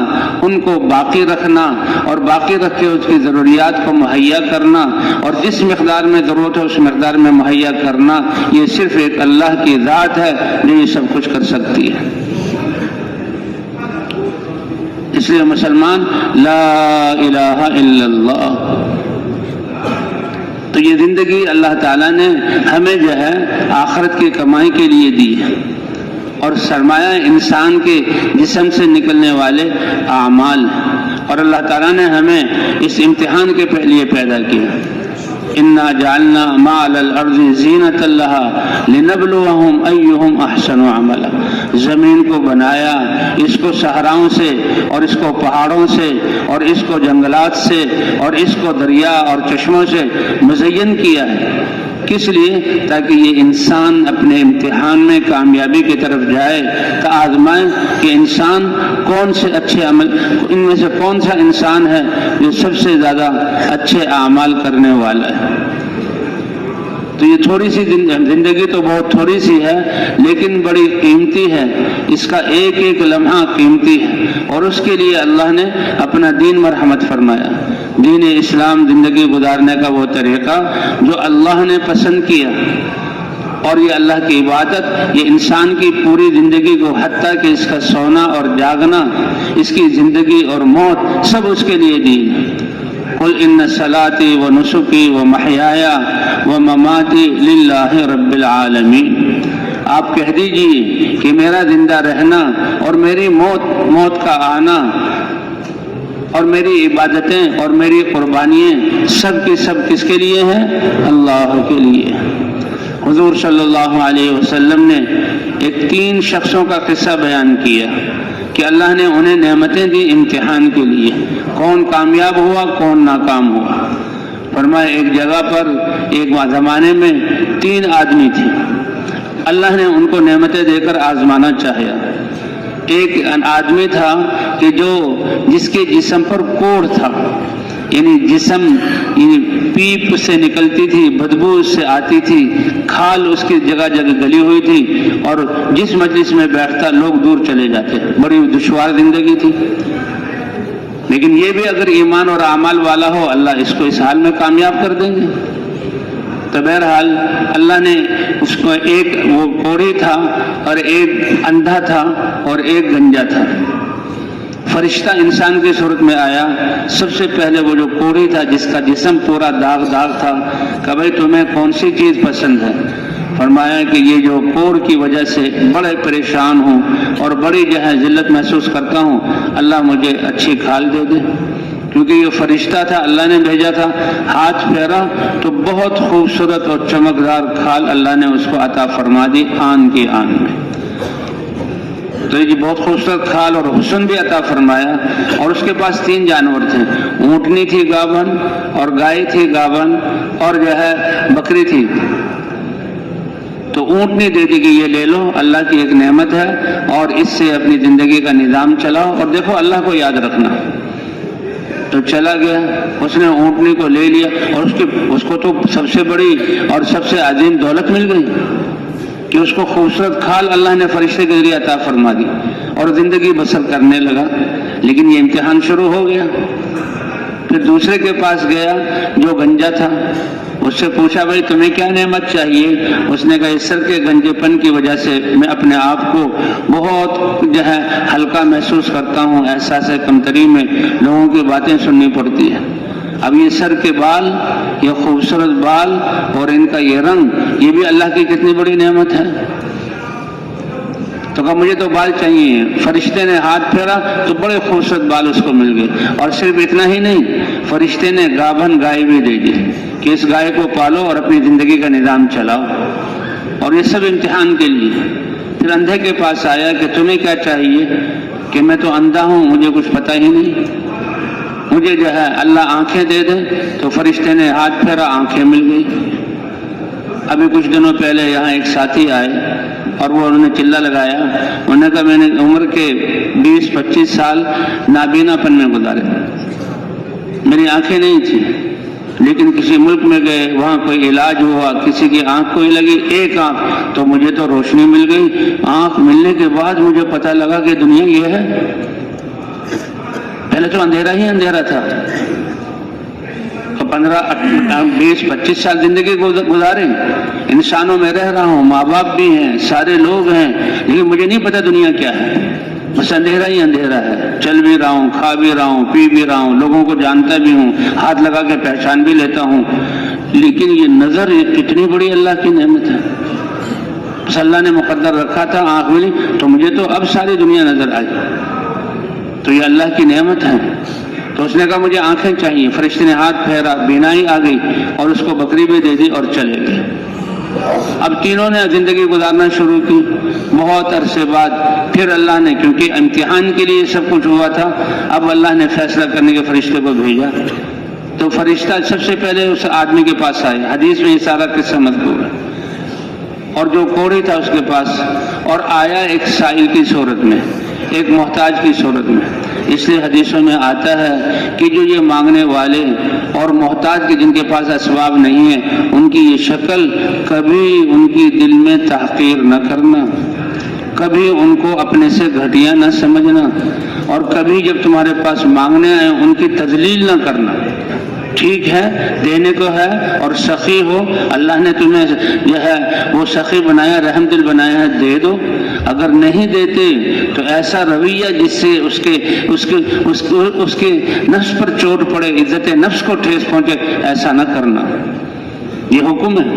ان کو باقی رکھنا، اور باقی رکھ کے اس کی ضروریات کو مہیا کرنا، اور جس مقدار میں ضرورت ہے اس مقدار میں مہیا کرنا، یہ صرف ایک اللہ کی ذات ہے جو یہ سب کچھ کر سکتی ہے. اس لیے مسلمان لا الہ الا اللہ. تو یہ زندگی اللہ تعالیٰ نے ہمیں جو ہے آخرت کی کمائی کے لیے دی ہے، اور سرمایہ انسان کے جسم سے نکلنے والے اعمال، اور اللہ تعالیٰ نے ہمیں اس امتحان کے لیے پیدا کیا. انا جعلنا ما علی الارض زینۃ لها لنبلوہم ایہم احسن عملا. زمین کو بنایا، اس کو صحراؤں سے اور اس کو پہاڑوں سے اور اس کو جنگلات سے اور اس کو دریا اور چشموں سے مزین کیا ہے. کس لیے؟ تاکہ یہ انسان اپنے امتحان میں کامیابی کی طرف جائے، تو آزمائے کہ انسان کون سے اچھے عمل، ان میں سے کون سا انسان ہے جو سب سے زیادہ اچھے اعمال کرنے والا ہے. تو یہ تھوڑی سی زندگی تو بہت تھوڑی سی ہے لیکن بڑی قیمتی ہے. اس کا ایک ایک لمحہ قیمتی ہے، اور اس کے لیے اللہ نے اپنا دین مرحمت فرمایا. دین اسلام زندگی گزارنے کا وہ طریقہ جو اللہ نے پسند کیا، اور یہ اللہ کی عبادت یہ انسان کی پوری زندگی کو، حتیٰ کہ اس کا سونا اور جاگنا، اس کی زندگی اور موت سب اس کے لیے دی. قل ان صلاتي ونسكي ومحياي ومماتي لله رب العالمین. آپ کہہ دیجئے کہ میرا زندہ رہنا اور میری موت کا آنا اور میری عبادتیں اور میری قربانیاں سب کی سب کس کے لیے ہیں؟ اللہ کے لیے. حضور صلی اللہ علیہ وسلم نے ایک 3 شخصوں کا قصہ بیان کیا کہ اللہ نے انہیں نعمتیں دی امتحان کے لیے. کون کامیاب ہوا، کون ناکام ہوا. فرمایا ایک جگہ پر ایک زمانے میں 3 آدمی تھے. اللہ نے ان کو نعمتیں دے کر آزمانا چاہیا. ایک آدمی تھا کہ جس کے جسم پر کوڑ تھا، یعنی جسم پیپ سے نکلتی تھی، بدبو اس سے آتی تھی، کھال اس کی جگہ جگہ گلی ہوئی تھی، اور جس مجلس میں بیٹھتا لوگ دور چلے جاتے. بڑی دشوار زندگی تھی. لیکن یہ بھی اگر ایمان اور اعمال والا ہو اللہ اس کو اس حال میں کامیاب کر دیں گے. تو بہرحال اللہ نے اس کو ایک وہ کوڑی تھا اور ایک اندھا تھا اور ایک گنجا تھا. فرشتہ انسان کی صورت میں آیا. سب سے پہلے وہ جو کوڑی تھا جس کا جسم پورا داغ تھا کہ بھائی تمہیں کون سی چیز پسند ہے؟ فرمایا کہ یہ جو کوڑ کی وجہ سے بڑے پریشان ہوں اور بڑی جو ہے ذلت محسوس کرتا ہوں، اللہ مجھے اچھی کھال دے دے. کیونکہ یہ فرشتہ تھا، اللہ نے بھیجا تھا. ہاتھ پھیرا تو بہت خوبصورت اور چمکدار کھال اللہ نے اس کو عطا فرما دی آن کی آن میں. تو یہ بہت خوبصورت کھال اور حسن بھی عطا فرمایا. اور اس کے پاس 3 جانور تھے. اونٹنی تھی گابن، اور گائے تھی گابن، اور جو ہے بکری تھی. تو اونٹنی دے دی کہ یہ لے لو، اللہ کی ایک نعمت ہے اور اس سے اپنی زندگی کا نظام چلاؤ اور دیکھو اللہ کو یاد رکھنا. تو چلا گیا، اس نے اونٹنی کو لے لیا اور اس کو تو سب سے بڑی اور سب سے عظیم دولت مل گئی کہ اس کو خوبصورت کھال اللہ نے فرشتے کے ذریعے عطا فرما دی اور زندگی بسر کرنے لگا. لیکن یہ امتحان شروع ہو گیا. پھر دوسرے کے پاس گیا جو گنجا تھا. اس سے پوچھا بھائی تمہیں کیا نعمت چاہیے؟ اس نے کہا اس سر کے گنجے پن کی وجہ سے میں اپنے آپ کو بہت جو ہے ہلکا محسوس کرتا ہوں. احساس کمتری میں لوگوں کی باتیں سننی پڑتی ہے. اب یہ سر کے بال، یہ خوبصورت بال اور ان کا یہ رنگ، یہ بھی اللہ کی کتنی بڑی نعمت ہے. تو کہا مجھے تو بال چاہیے. فرشتے نے ہاتھ پھیرا تو بڑے خوبصورت بال اس کو مل گئے. اور صرف اتنا ہی نہیں، فرشتے نے گابن گائے بھی دے دی کہ اس گائے کو پالو اور اپنی زندگی کا نظام چلاؤ. اور یہ سب امتحان کے لیے. پھر اندھے کے پاس آیا کہ تمہیں کیا چاہیے؟ کہ میں تو اندھا ہوں، مجھے کچھ پتہ ہی نہیں، مجھے جو ہے اللہ آنکھیں دے دے۔ تو فرشتے نے ہاتھ پھیرا، آنکھیں مل گئی۔ ابھی کچھ دنوں پہلے یہاں ایک ساتھی آئے اور وہ انہوں نے چلا لگایا، انہوں نے کہا میں نے عمر کے 20-25 سال نابینا پن میں گزارے، میری آنکھیں نہیں تھیں، لیکن کسی ملک میں گئے، وہاں کوئی علاج ہوا، کسی کی آنکھ کوئی لگی، ایک آنکھ، تو مجھے تو روشنی مل گئی۔ آنکھ ملنے کے بعد مجھے پتہ لگا کہ دنیا یہ ہے، پہلے تو اندھیرا ہی اندھیرا تھا۔ 15-20-25 سال زندگی گزارے، انسانوں میں رہ رہا ہوں، ماں باپ بھی ہیں، سارے لوگ ہیں، لیکن مجھے نہیں پتا دنیا کیا ہے، بس اندھیرا ہی اندھیرا ہے۔ چل بھی رہا ہوں، کھا بھی رہا ہوں، پی بھی رہا ہوں، لوگوں کو جانتا بھی ہوں، ہاتھ لگا کے پہچان بھی لیتا ہوں، لیکن یہ نظر یہ کتنی بڑی اللہ کی نعمت ہے۔ بس اللہ نے مقدر رکھا تھا، آنکھ ملی تو مجھے تو اب ساری دنیا نظر آئی، تو یہ اللہ کی نعمت ہے۔ تو اس نے کہا مجھے آنکھیں چاہیے، فرشتے نے ہاتھ پھیرا، بینائی آ گئی اور اس کو بکری بھی دے دی اور چلے گئے۔ اب تینوں نے زندگی گزارنا شروع کی۔ بہت عرصے بعد پھر اللہ نے، کیونکہ امتحان کے لیے سب کچھ ہوا تھا، اب اللہ نے فیصلہ کرنے کے فرشتے کو بھیجا۔ تو فرشتہ سب سے پہلے اس آدمی کے پاس آئے، حدیث میں یہ سارا قصہ مذکور ہے، اور جو کوڑی تھا اس کے پاس، اور آیا ایک سائل کی صورت میں، ایک محتاج کی صورت میں۔ اس لیے حدیثوں میں آتا ہے کہ جو یہ مانگنے والے اور محتاج کے جن کے پاس اسباب نہیں ہیں، ان کی یہ شکل کبھی ان کی دل میں تحقیر نہ کرنا، کبھی ان کو اپنے سے گھٹیا نہ سمجھنا، اور کبھی جب تمہارے پاس مانگنے آئے ان کی تذلیل نہ کرنا۔ ٹھیک ہے دینے کو ہے اور سخی ہو، اللہ نے تمہیں جو ہے وہ سخی بنایا، رحم دل بنایا ہے، دے دو۔ اگر نہیں دیتے تو ایسا رویہ جس سے اس کے نفس پر چوٹ پڑے، عزت نفس کو ٹھیس پہنچے، ایسا نہ کرنا۔ یہ حکم ہے۔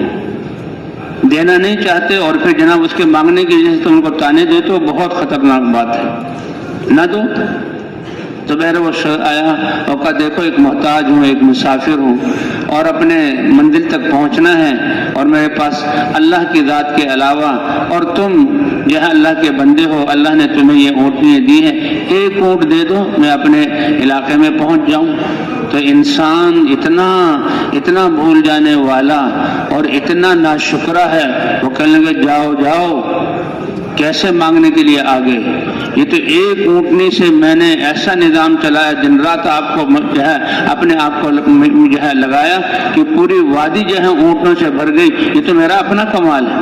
دینا نہیں چاہتے اور پھر جناب اس کے مانگنے کی وجہ سے تم ان کو تانے دے تو بہت خطرناک بات ہے، نہ دو۔ تو بہر وہ آیا اور کہا دیکھو ایک محتاج ہوں، ایک مسافر ہوں، اور اپنے منزل تک پہنچنا ہے، اور میرے پاس اللہ کی ذات کے علاوہ، اور تم جو ہے اللہ کے بندے ہو، اللہ نے تمہیں یہ اونٹنیاں دی ہیں، ایک اونٹ دے دو میں اپنے علاقے میں پہنچ جاؤں۔ تو انسان اتنا بھول جانے والا اور اتنا ناشکرا ہے، وہ کہنے لگے جاؤ جاؤ، کیسے مانگنے کے لیے آگے؟ یہ تو ایک اونٹنی سے میں نے ایسا نظام چلایا، دن رات آپ کو جو ہے اپنے آپ کو جو ہے لگایا کہ پوری وادی جو ہے اونٹوں سے بھر گئی، یہ تو میرا اپنا کمال ہے،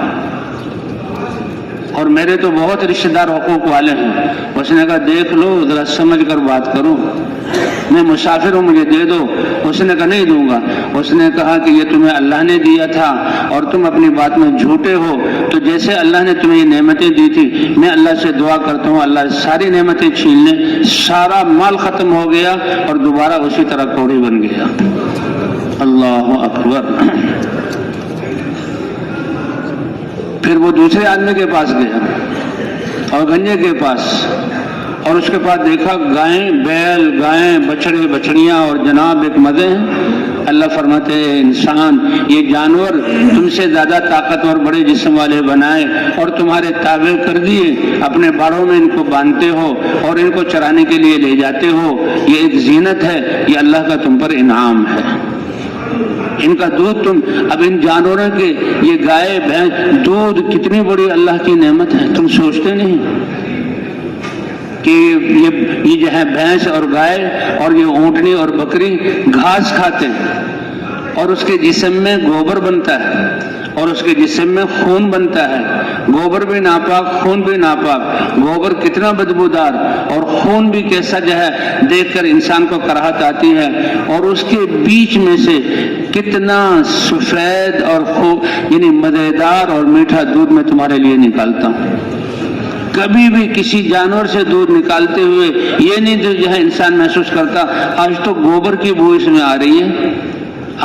اور میرے تو بہت رشتہ دار حقوق والے ہیں۔ اس نے کہا دیکھ لو، ذرا سمجھ کر بات کرو، میں مسافر ہوں، مجھے دے دو۔ اس نے کہا نہیں دوں گا۔ اس نے کہا کہ یہ تمہیں اللہ نے دیا تھا اور تم اپنی بات میں جھوٹے ہو، تو جیسے اللہ نے تمہیں یہ نعمتیں دی تھی، میں اللہ سے دعا کرتا ہوں اللہ ساری نعمتیں چھین لے۔ سارا مال ختم ہو گیا اور دوبارہ اسی طرح کوڑی بن گیا۔ اللہ اکبر۔ پھر وہ دوسرے آدمی کے پاس گیا اور گنجے کے پاس، اور اس کے پاس دیکھا گائیں، بیل، گائیں، بچڑے، بچڑیاں، اور جناب ایک مزے ہیں۔ اللہ فرماتے ہیں انسان یہ جانور تم سے زیادہ طاقتور بڑے جسم والے بنائے اور تمہارے تابع کر دیے، اپنے باڑوں میں ان کو باندھتے ہو اور ان کو چرانے کے لیے لے جاتے ہو، یہ ایک زینت ہے، یہ اللہ کا تم پر انعام ہے۔ ان کا دودھ تم، اب ان جانوروں کے یہ گائے بھینس دودھ کتنی بڑی اللہ کی نعمت ہے، تم سوچتے نہیں کہ یہ جو ہے بھینس اور گائے اور یہ اونٹنی اور بکری گھاس کھاتے ہیں اور اس کے جسم میں گوبر بنتا ہے اور اس کے جسم میں خون بنتا ہے، گوبر بھی ناپاک، خون بھی ناپاک، گوبر کتنا بدبودار اور خون بھی کیسا جو ہے دیکھ کر انسان کو کراہت آتی ہے، اور اس کے بیچ میں سے کتنا سفید اور یعنی مزیدار اور میٹھا دودھ میں تمہارے لیے نکالتا ہوں۔ کبھی بھی کسی جانور سے دودھ نکالتے ہوئے یہ نہیں جو ہے انسان محسوس کرتا آج تو گوبر کی بو اس میں آ رہی ہے،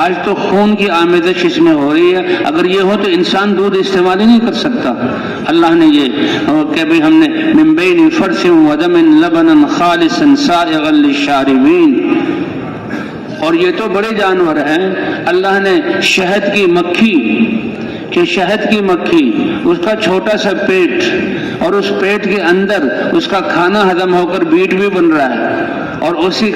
آج تو خون کی آمیزش اس میں ہو رہی ہے، اگر یہ ہو تو انسان دودھ استعمال ہی نہیں کر سکتا۔ اللہ نے یہ کہ بھی ہم نے من بین فرث ودم لبنا خالصا سائغا للشاربین، اور یہ تو بڑے جانور ہیں، اللہ نے شہد کی مکھی کہ شہد کی مکھی، اس کا چھوٹا سا پیٹ، اور اس پیٹ کے اندر اس کا کھانا ہضم ہو کر بیٹ بھی بن رہا ہے، اور اسی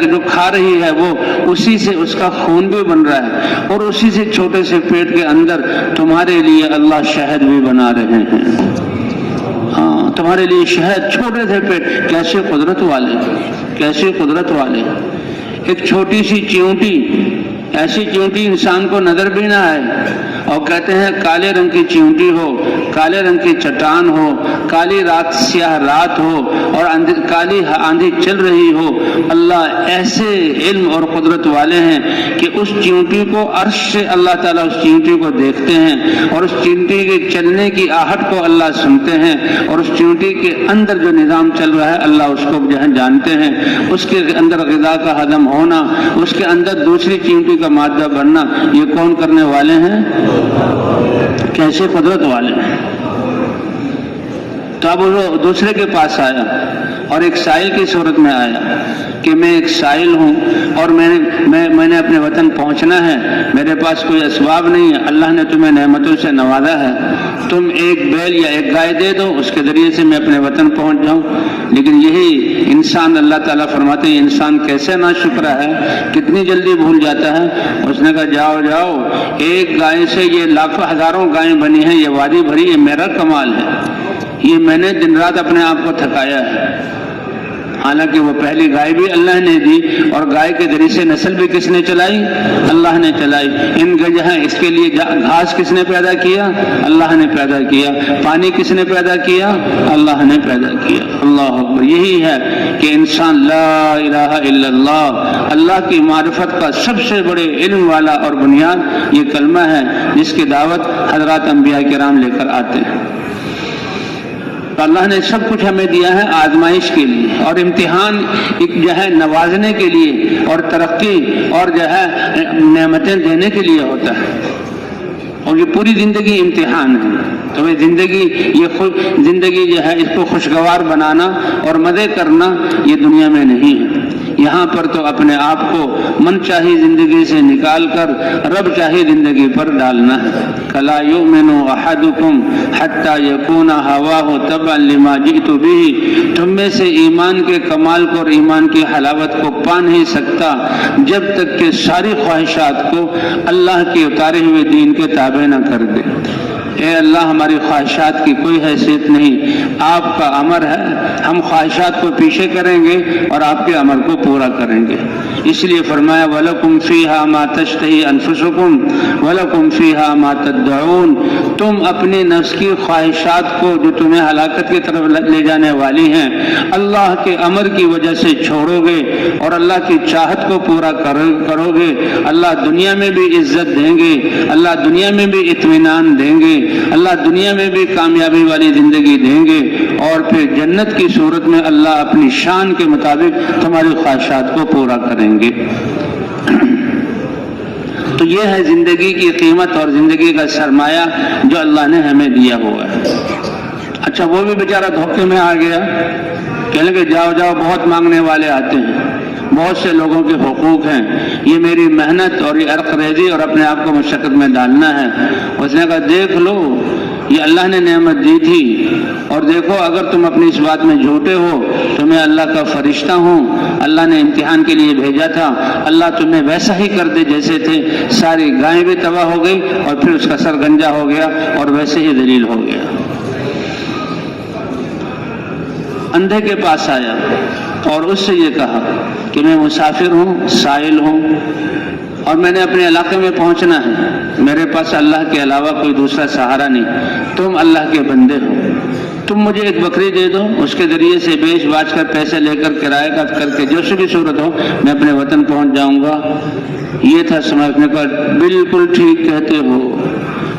جو کھا رہی ہے وہ اسی سے اس کا خون بھی بن رہا ہے، اور اسی سے چھوٹے سے پیٹ کے اندر تمہارے لیے اللہ شہد بھی بنا رہے ہیں۔ ہاں، تمہارے لیے شہد، چھوٹے سے پیٹ، کیسے قدرت والے، کیسے قدرت والے۔ ایک چھوٹی سی چیونٹی، ایسی چیونٹی انسان کو نظر بھی نہ آئے، اور کہتے ہیں کالے رنگ کی چیونٹی ہو، کالے رنگ کی چٹان ہو، کالی رات سیاہ رات ہو، اور کالی آندھی چل رہی ہو، اللہ ایسے علم اور قدرت والے ہیں کہ اس چیونٹی کو عرش سے اللہ تعالیٰ اس چیونٹی کو دیکھتے ہیں، اور اس چیونٹی کے چلنے کی آہٹ کو اللہ سنتے ہیں، اور اس چیونٹی کے اندر جو نظام چل رہا ہے اللہ اس کو جانتے ہیں، اس کے اندر غذا کا ہضم ہونا، اس کے اندر دوسری چیونٹی کا مادہ بننا، یہ کون کرنے والے ہیں؟ کیسے قدرت والے ہیں۔ تو اب وہ دوسرے کے پاس آیا اور ایک سائل کی صورت میں آیا کہ میں ایک سائل ہوں اور میں نے اپنے وطن پہنچنا ہے، میرے پاس کوئی اسباب نہیں ہے، اللہ نے تمہیں نعمتوں سے نوازا ہے، تم ایک بیل یا ایک گائے دے دو، اس کے ذریعے سے میں اپنے وطن پہنچ جاؤں۔ لیکن یہی انسان، اللہ تعالیٰ فرماتے ہیں انسان کیسے ناشکرا ہے، کتنی جلدی بھول جاتا ہے۔ اس نے کہا جاؤ جاؤ، ایک گائے سے یہ لاکھوں ہزاروں گائیں بنی ہیں، یہ وادی بھری، یہ میرا کمال ہے، یہ میں نے دن رات اپنے آپ کو تھکایا ہے۔ حالانکہ وہ پہلی گائے بھی اللہ نے دی، اور گائے کے ذریعے سے نسل بھی کس نے چلائی؟ اللہ نے چلائی۔ ان جہاں اس کے لیے گھاس کس نے پیدا کیا؟ اللہ نے پیدا کیا۔ پانی کس نے پیدا کیا؟ اللہ نے پیدا کیا۔ اللہ اکبر۔ یہی ہے کہ انسان لا الہ الا اللہ، اللہ کی معرفت کا سب سے بڑے علم والا اور بنیاد یہ کلمہ ہے، جس کی دعوت حضرات انبیاء کرام لے کر آتے ہیں۔ اللہ نے سب کچھ ہمیں دیا ہے آزمائش کے لیے، اور امتحان جو ہے نوازنے کے لیے، اور ترقی اور جو ہے نعمتیں دینے کے لیے ہوتا ہے، اور یہ پوری زندگی امتحان ہے۔ تو یہ زندگی جو ہے اس کو خوشگوار بنانا اور مزے کرنا یہ دنیا میں نہیں ہے۔ یہاں پر تو اپنے آپ کو من چاہی زندگی سے نکال کر رب چاہی زندگی پر ڈالنا ہے۔ کلا یؤمن احدکم حتی یکون ہواہ تبعا لما جئت بہ، تم میں سے ایمان کے کمال کو اور ایمان کی حلاوت کو پا نہیں سکتا جب تک کہ ساری خواہشات کو اللہ کے اتارے ہوئے دین کے تابع نہ کر دے۔ اے اللہ، ہماری خواہشات کی کوئی حیثیت نہیں، آپ کا امر ہے، ہم خواہشات کو پیچھے کریں گے اور آپ کے امر کو پورا کریں گے۔ اس لیے فرمایا وَلَكُمْ فِيهَا مَا تَشْتَهِي أَنفُسُكُمْ وَلَكُمْ فِيهَا مَا تَدَّعُونَ، تم اپنے نفس کی خواہشات کو جو تمہیں ہلاکت کی طرف لے جانے والی ہیں، اللہ کے امر کی وجہ سے چھوڑو گے اور اللہ کی چاہت کو پورا کرو گے، اللہ دنیا میں بھی عزت دیں گے، اللہ دنیا میں بھی اطمینان دیں گے، اللہ دنیا میں بھی کامیابی والی زندگی دیں گے، اور پھر جنت کی صورت میں اللہ اپنی شان کے مطابق تمہاری خواہشات کو پورا کریں گے۔ تو یہ ہے زندگی کی قیمت اور زندگی کا سرمایہ جو اللہ نے ہمیں دیا ہوا ہے۔ اچھا، وہ بھی بیچارہ دھوکے میں آ گیا، کہنے کہ جاؤ جاؤ، بہت مانگنے والے آتے ہیں، بہت سے لوگوں کے حقوق ہیں، یہ میری محنت اور یہ عرق ریزی اور اپنے آپ کو مشقت میں ڈالنا ہے۔ اس نے کہا دیکھ لو، یہ اللہ نے نعمت دی تھی، اور دیکھو اگر تم اپنی اس بات میں جھوٹے ہو تو میں اللہ کا فرشتہ ہوں، اللہ نے امتحان کے لیے بھیجا تھا، اللہ تمہیں ویسا ہی کر دے جیسے تھے، ساری گائیں بھی تباہ ہو گئی اور پھر اس کا سر گنجا ہو گیا اور ویسے ہی ذلیل ہو گیا۔ اندھے کے پاس آیا اور اس سے یہ کہا کہ میں مسافر ہوں، سائل ہوں، اور میں نے اپنے علاقے میں پہنچنا ہے، میرے پاس اللہ کے علاوہ کوئی دوسرا سہارا نہیں، تم اللہ کے بندے ہو، تم مجھے ایک بکری دے دو، اس کے ذریعے سے بیچ باچ کر پیسے لے کر کرایہ کا کر کے جو سی بھی صورت ہو میں اپنے وطن پہنچ جاؤں گا۔ یہ تھا سمجھنے کا، بالکل ٹھیک کہتے ہو،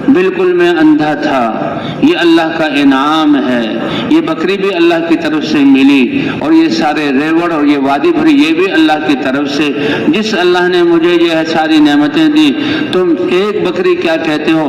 بالکل میں اندھا تھا، یہ اللہ کا انعام ہے، یہ بکری بھی اللہ کی طرف سے ملی، اور یہ سارے ریوڑ اور یہ وادی بھری یہ بھی اللہ کی طرف سے، جس اللہ نے مجھے یہ ساری نعمتیں دی، تم ایک بکری کیا کہتے ہو،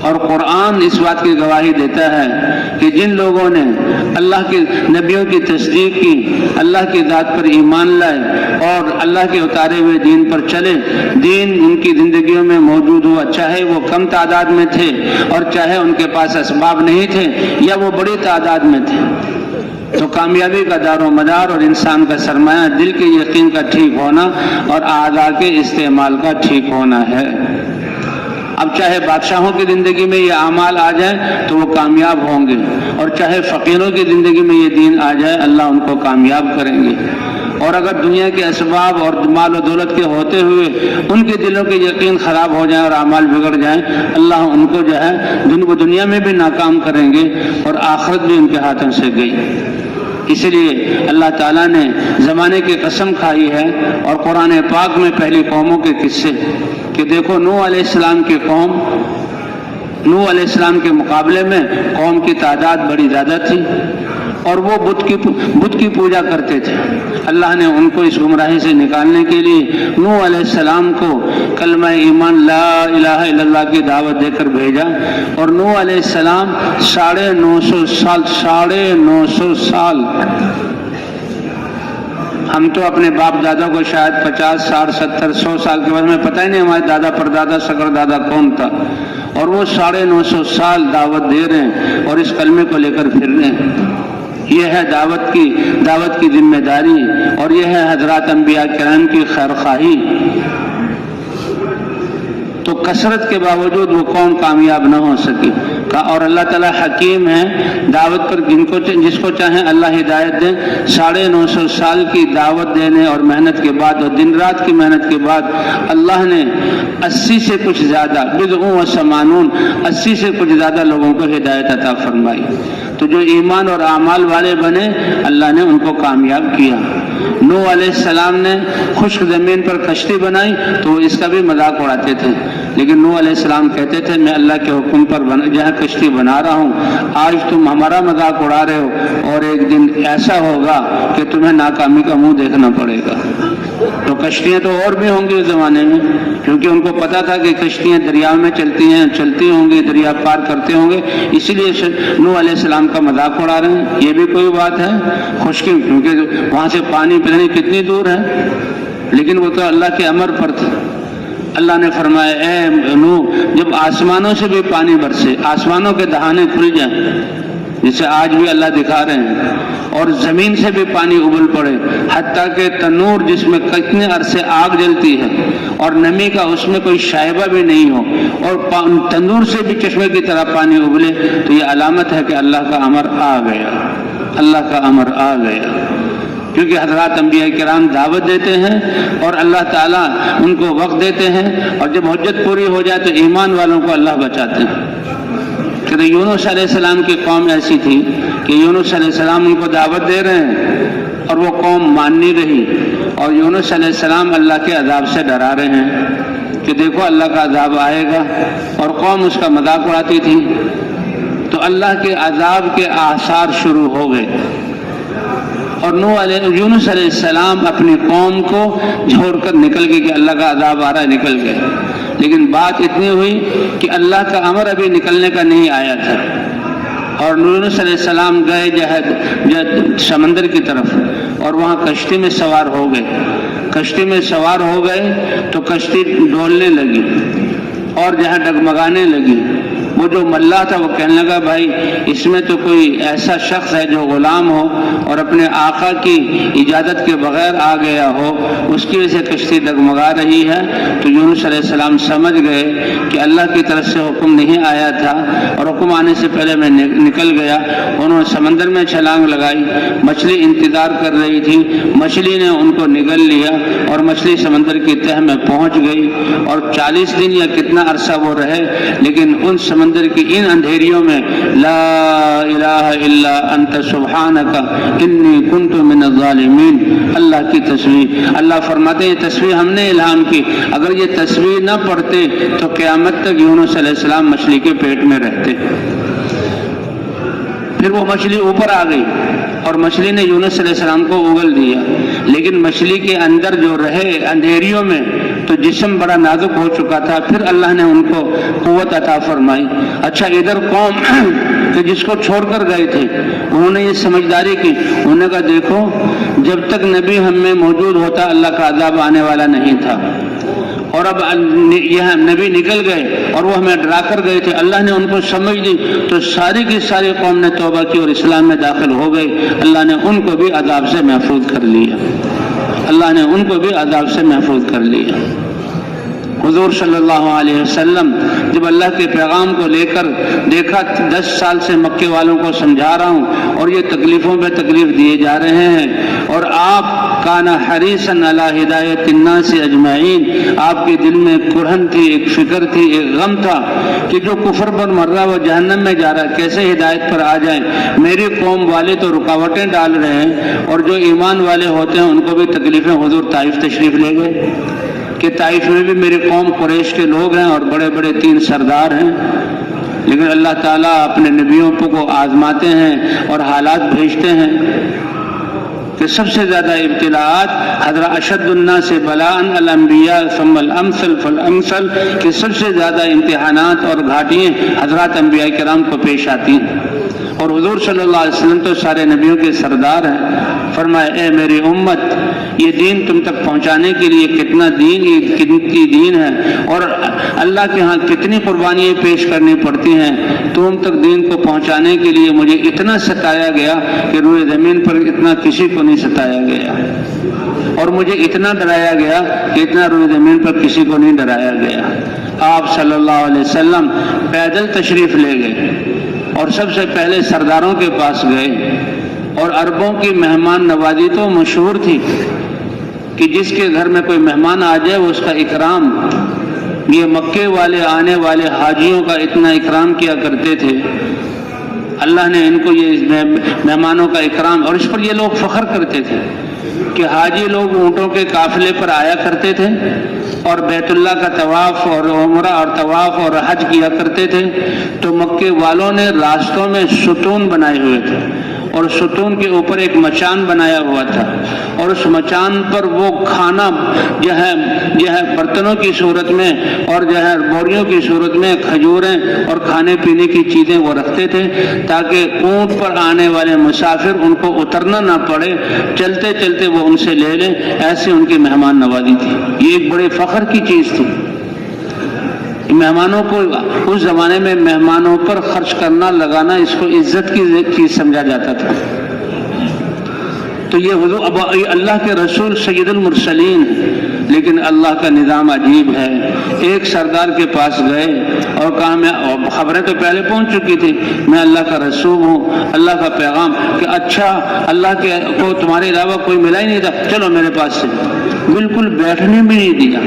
اور قرآن اس بات کی گواہی دیتا ہے کہ جن لوگوں نے اللہ کے نبیوں کی تصدیق کی، اللہ کی ذات پر ایمان لائے اور اللہ کے اتارے ہوئے دین پر چلے، دین ان کی زندگیوں میں موجود ہوا، چاہے وہ کم تعداد میں تھے اور چاہے ان کے پاس اسباب نہیں تھے یا وہ بڑی تعداد میں تھے، تو کامیابی کا دار و مدار اور انسان کا سرمایہ دل کے یقین کا ٹھیک ہونا اور اعضاء کے استعمال کا ٹھیک ہونا ہے۔ اب چاہے بادشاہوں کی زندگی میں یہ اعمال آ جائیں تو وہ کامیاب ہوں گے، اور چاہے فقیروں کی زندگی میں یہ دین آ جائے اللہ ان کو کامیاب کریں گے۔ اور اگر دنیا کے اسباب اور مال و دولت کے ہوتے ہوئے ان کے دلوں کے یقین خراب ہو جائیں اور اعمال بگڑ جائیں، اللہ ان کو جو ہے دنیا میں بھی ناکام کریں گے اور آخرت بھی ان کے ہاتھوں سے گئی۔ اسی لیے اللہ تعالیٰ نے زمانے کی قسم کھائی ہے اور قرآن پاک میں پہلی قوموں کے قصے کہ دیکھو نوح علیہ السلام کی قوم، نوح علیہ السلام کے مقابلے میں قوم کی تعداد بڑی زیادہ تھی اور وہ بت کی پوجا کرتے تھے۔ اللہ نے ان کو اس گمراہی سے نکالنے کے لیے نوح علیہ السلام کو کلمہ ایمان لا الہ الا اللہ کی دعوت دے کر بھیجا، اور نوح علیہ السلام 950 سال ہم تو اپنے باپ دادا کو شاید 50 60 70 100 سال کے بعد میں پتہ ہی نہیں ہمارے دادا پردادا سگر دادا کون تھا، اور وہ 950 سال دعوت دے رہے ہیں اور اس کلمے کو لے کر پھر رہے ہیں۔ یہ ہے دعوت کی ذمہ داری، اور یہ ہے حضرات انبیاء کرام کی خیرخواہی۔ تو کثرت کے باوجود وہ قوم کامیاب نہ ہو سکی، اور اللہ تعالیٰ حکیم ہے، دعوت پر جس کو چاہیں اللہ ہدایت دے۔ 950 سال کی دعوت دینے اور محنت کے بعد اور دن رات کی محنت کے بعد اللہ نے 80 سے کچھ زیادہ 80 سے کچھ زیادہ لوگوں کو ہدایت عطا فرمائی۔ تو جو ایمان اور اعمال والے بنے اللہ نے ان کو کامیاب کیا۔ نوح علیہ السلام نے خشک زمین پر کشتی بنائی تو وہ اس کا بھی مذاق اڑاتے تھے، لیکن نوح علیہ السلام کہتے تھے میں اللہ کے حکم پر جہاں کشتی بنا رہا ہوں، آج تم ہمارا مذاق اڑا رہے ہو اور ایک دن ایسا ہوگا کہ تمہیں ناکامی کا منہ دیکھنا پڑے گا۔ تو کشتیاں تو اور بھی ہوں گی اس زمانے میں، کیونکہ ان کو پتا تھا کہ کشتیاں دریا میں چلتی ہوں گی، دریا پار کرتے ہوں گے، اسی لیے نوح علیہ السلام کا مذاق اڑا رہے ہیں۔ یہ بھی کوئی بات ہے خشکی، کیونکہ وہاں سے پانی پلنے کتنی دور ہے، لیکن وہ تو اللہ کے امر پر تھا۔ اللہ نے فرمایا اے نوح جب آسمانوں سے بھی پانی برسے، آسمانوں کے دہانے کھل جائیں جسے آج بھی اللہ دکھا رہے ہیں، اور زمین سے بھی پانی ابل پڑے، حتیٰ کہ تنور جس میں کتنے عرصے آگ جلتی ہے اور نمی کا اس میں کوئی شائبہ بھی نہیں ہو، اور تندور سے بھی چشمے کی طرح پانی ابلے، تو یہ علامت ہے کہ اللہ کا امر آ گیا، اللہ کا امر آ گیا۔ کیونکہ حضرات انبیاء کرام دعوت دیتے ہیں اور اللہ تعالیٰ ان کو وقت دیتے ہیں، اور جب حجت پوری ہو جائے تو ایمان والوں کو اللہ بچاتے ہیں۔ کہ یونس علیہ السلام کی قوم ایسی تھی کہ یونس علیہ السلام ان کو دعوت دے رہے ہیں اور وہ قوم مان نہیں رہی، اور یونس علیہ السلام اللہ کے عذاب سے ڈرا رہے ہیں کہ دیکھو اللہ کا عذاب آئے گا، اور قوم اس کا مذاق اڑاتی تھی۔ تو اللہ کے عذاب کے آثار شروع ہو گئے، اور یونس علیہ السلام اپنی قوم کو چھوڑ کر نکل گئے کہ اللہ کا عذاب آ رہا ہے، نکل گئے۔ لیکن بات اتنی ہوئی کہ اللہ کا امر ابھی نکلنے کا نہیں آیا تھا، اور یونس علیہ السلام گئے سمندر کی طرف، اور وہاں کشتی میں سوار ہو گئے۔ کشتی میں سوار ہو گئے تو کشتی ڈولنے لگی اور جہاں ڈگمگانے لگی۔ وہ جو ملا تھا وہ کہنے لگا بھائی اس میں تو کوئی ایسا شخص ہے جو غلام ہو اور اپنے آقا کی اجازت کے بغیر آ گیا ہو، اس کی وجہ سے کشتی ڈگمگا رہی ہے۔ تو یونس علیہ السلام سمجھ گئے کہ اللہ کی طرف سے حکم نہیں آیا تھا، اور حکم آنے سے پہلے میں نکل گیا۔ انہوں نے سمندر میں چھلانگ لگائی، مچھلی انتظار کر رہی تھی، مچھلی نے ان کو نگل لیا اور مچھلی سمندر کی تہ میں پہنچ گئی، اور 40 دن یا کتنا عرصہ وہ رہے، لیکن ان سمندر کی ان اندھیریوں میں لا الہ الا انت سبحانک انی کنت من الظالمین اللہ کی تسبیح۔ اللہ فرماتے ہیں یہ تسبیح ہم نے الہام کی، اگر یہ تسبیح نہ پڑھتے تو قیامت تک یونس علیہ السلام مچھلی کے پیٹ میں رہتے۔ پھر وہ مچھلی اوپر آ گئی اور مچھلی نے یونس علیہ السلام کو اگل دیا، لیکن مچھلی کے اندر جو رہے اندھیریوں میں تو جسم بڑا نازک ہو چکا تھا، پھر اللہ نے ان کو قوت عطا فرمائی۔ اچھا ادھر قوم کہ جس کو چھوڑ کر گئے تھے انہوں نے یہ سمجھداری کی، انہوں نے کہا دیکھو جب تک نبی ہم میں موجود ہوتا اللہ کا عذاب آنے والا نہیں تھا، اور اب یہ نبی نکل گئے اور وہ ہمیں ڈرا کر گئے تھے، اللہ نے ان کو سمجھ دی تو ساری کی ساری قوم نے توبہ کی اور اسلام میں داخل ہو گئی۔ اللہ نے ان کو بھی عذاب سے محفوظ کر لیا، اللہ نے ان کو بھی عذاب سے محفوظ کر لیا۔ حضور صلی اللہ علیہ وسلم جب اللہ کے پیغام کو لے کر دیکھا 10 سال سے مکے والوں کو سمجھا رہا ہوں اور یہ تکلیفوں پہ تکلیف دیے جا رہے ہیں، اور آپ کانا حریصا علی ہدایت الناس اجمعین، آپ کے دل میں ایک کرہن تھی، ایک فکر تھی، ایک غم تھا کہ جو کفر پر مر رہا وہ جہنم میں جا رہا ہے، کیسے ہدایت پر آ جائیں، میری قوم والے تو رکاوٹیں ڈال رہے ہیں، اور جو ایمان والے ہوتے ہیں ان کو بھی تکلیفیں۔ حضور طائف تشریف لے گئے کہ طائف میں بھی میری قوم قریش کے لوگ ہیں اور بڑے بڑے 3 سردار ہیں، لیکن اللہ تعالیٰ اپنے نبیوں کو آزماتے ہیں اور حالات بھیجتے ہیں کہ سب سے زیادہ ابتلاءات حضرت اشد الناس بلاء الانبیاء ثم الامثل فالامثل، کہ سب سے زیادہ امتحانات اور گھاٹیاں حضرات انبیاء کرام کو پیش آتی ہیں، اور حضور صلی اللہ علیہ وسلم تو سارے نبیوں کے سردار ہیں۔ فرمایا اے میری امت، یہ دین تم تک پہنچانے کے لیے کتنی دین ہے اور اللہ کے ہاں کتنی قربانیاں پیش کرنی پڑتی ہیں، تم تک دین کو پہنچانے کے لیے مجھے اتنا ستایا گیا کہ روئے زمین پر اتنا کسی کو نہیں ستایا گیا، اور مجھے اتنا ڈرایا گیا کہ اتنا روئے زمین پر کسی کو نہیں ڈرایا گیا۔ آپ صلی اللہ علیہ وسلم پیدل تشریف لے گئے اور سب سے پہلے سرداروں کے پاس گئے، اور عربوں کی مہمان نوازی تو مشہور تھی کہ جس کے گھر میں کوئی مہمان آ جائے وہ اس کا اکرام، یہ مکے والے آنے والے حاجیوں کا اتنا اکرام کیا کرتے تھے، اللہ نے ان کو یہ مہمانوں کا اکرام، اور اس پر یہ لوگ فخر کرتے تھے کہ حاجی لوگ اونٹوں کے قافلے پر آیا کرتے تھے اور بیت اللہ کا طواف اور عمرہ اور طواف اور حج کیا کرتے تھے، تو مکے والوں نے راستوں میں ستون بنائے ہوئے تھے اور ستون کے اوپر ایک مچان بنایا ہوا تھا، اور اس مچان پر وہ کھانا جو ہے برتنوں کی صورت میں اور جو ہے بوریوں کی صورت میں کھجوریں اور کھانے پینے کی چیزیں وہ رکھتے تھے تاکہ اونٹ پر آنے والے مسافر ان کو اترنا نہ پڑے، چلتے چلتے وہ ان سے لے لیں، ایسے ان کی مہمان نوازی تھی۔ یہ ایک بڑے فخر کی چیز تھی۔ مہمانوں کو اس زمانے میں مہمانوں پر خرچ کرنا لگانا اس کو عزت کی چیز سمجھا جاتا تھا۔ تو یہ حضور اب اللہ کے رسول سید المرسلین، لیکن اللہ کا نظام عجیب ہے۔ ایک سردار کے پاس گئے اور کہا میں خبریں تو پہلے پہنچ چکی تھی، میں اللہ کا رسول ہوں، اللہ کا پیغام، کہ اچھا اللہ کے کو تمہارے علاوہ کوئی ملا ہی نہیں تھا، چلو میرے پاس سے، بالکل بیٹھنے بھی نہیں دیا۔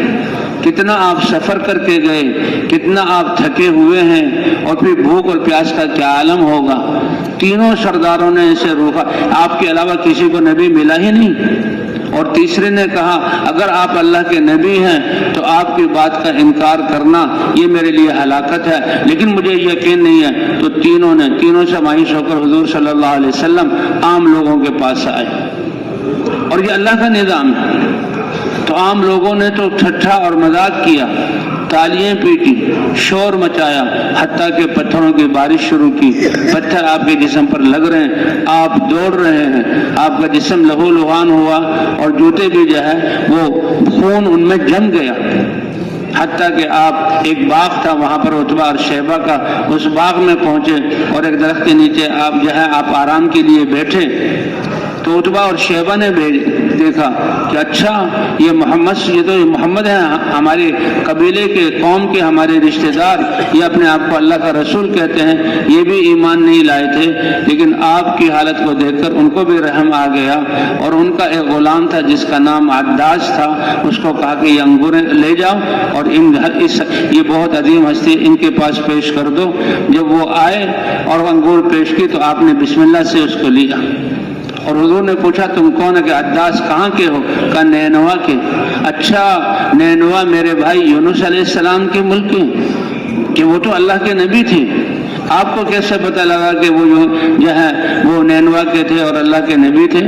کتنا آپ سفر کر کے گئے، کتنا آپ تھکے ہوئے ہیں، اور پھر بھوک اور پیاس کا کیا عالم ہوگا۔ تینوں سرداروں نے اسے روکا، آپ کے علاوہ کسی کو نبی ملا ہی نہیں، اور تیسرے نے کہا اگر آپ اللہ کے نبی ہیں تو آپ کی بات کا انکار کرنا یہ میرے لیے ہلاکت ہے، لیکن مجھے یقین نہیں ہے۔ تو تینوں سے مایوس ہو کر حضور صلی اللہ علیہ وسلم عام لوگوں کے پاس آئے، اور یہ اللہ کا نظام ہے۔ تو عام لوگوں نے تو ٹھٹھا اور مذاق کیا، تالیاں پیٹی، شور مچایا، حتیٰ کہ پتھروں کی بارش شروع کی، پتھر آپ کے جسم پر لگ رہے ہیں، آپ دوڑ رہے ہیں، آپ کا جسم لہو لہان ہوا، اور جوتے بھی جو ہے وہ خون ان میں جم گیا، حتیٰ کہ آپ ایک باغ تھا وہاں پر عتبہ اور شیبہ کا، اس باغ میں پہنچے اور ایک درخت کے نیچے آپ آرام کے لیے بیٹھے۔ تو عتبہ اور شیبہ نے دیکھا کہ اچھا یہ تو محمد ہیں، ہمارے قبیلے کے، قوم کے ہمارے رشتہ دار، یہ اپنے آپ کو اللہ کا رسول کہتے ہیں، یہ بھی ایمان نہیں لائے تھے، لیکن آپ کی حالت کو دیکھ کر ان کو بھی رحم آ گیا، اور ان کا ایک غلام تھا جس کا نام عداس تھا، اس کو کہا کہ یہ انگور لے جاؤ اور یہ بہت عظیم ہستی ان کے پاس پیش کر دو۔ جب وہ آئے اور انگور پیش کی تو آپ نے بسم اللہ سے اس کو لیا، اور حضور نے پوچھا تم کون ہے؟ کہ عداس کہاں کے ہو؟ کہا نینوا کے۔ اچھا نینوا میرے بھائی یونس علیہ السلام کے ملک کے، کہ وہ تو اللہ کے نبی تھے، آپ کو کیسے پتہ لگا کہ وہ نینوا کے تھے اور اللہ کے نبی تھے؟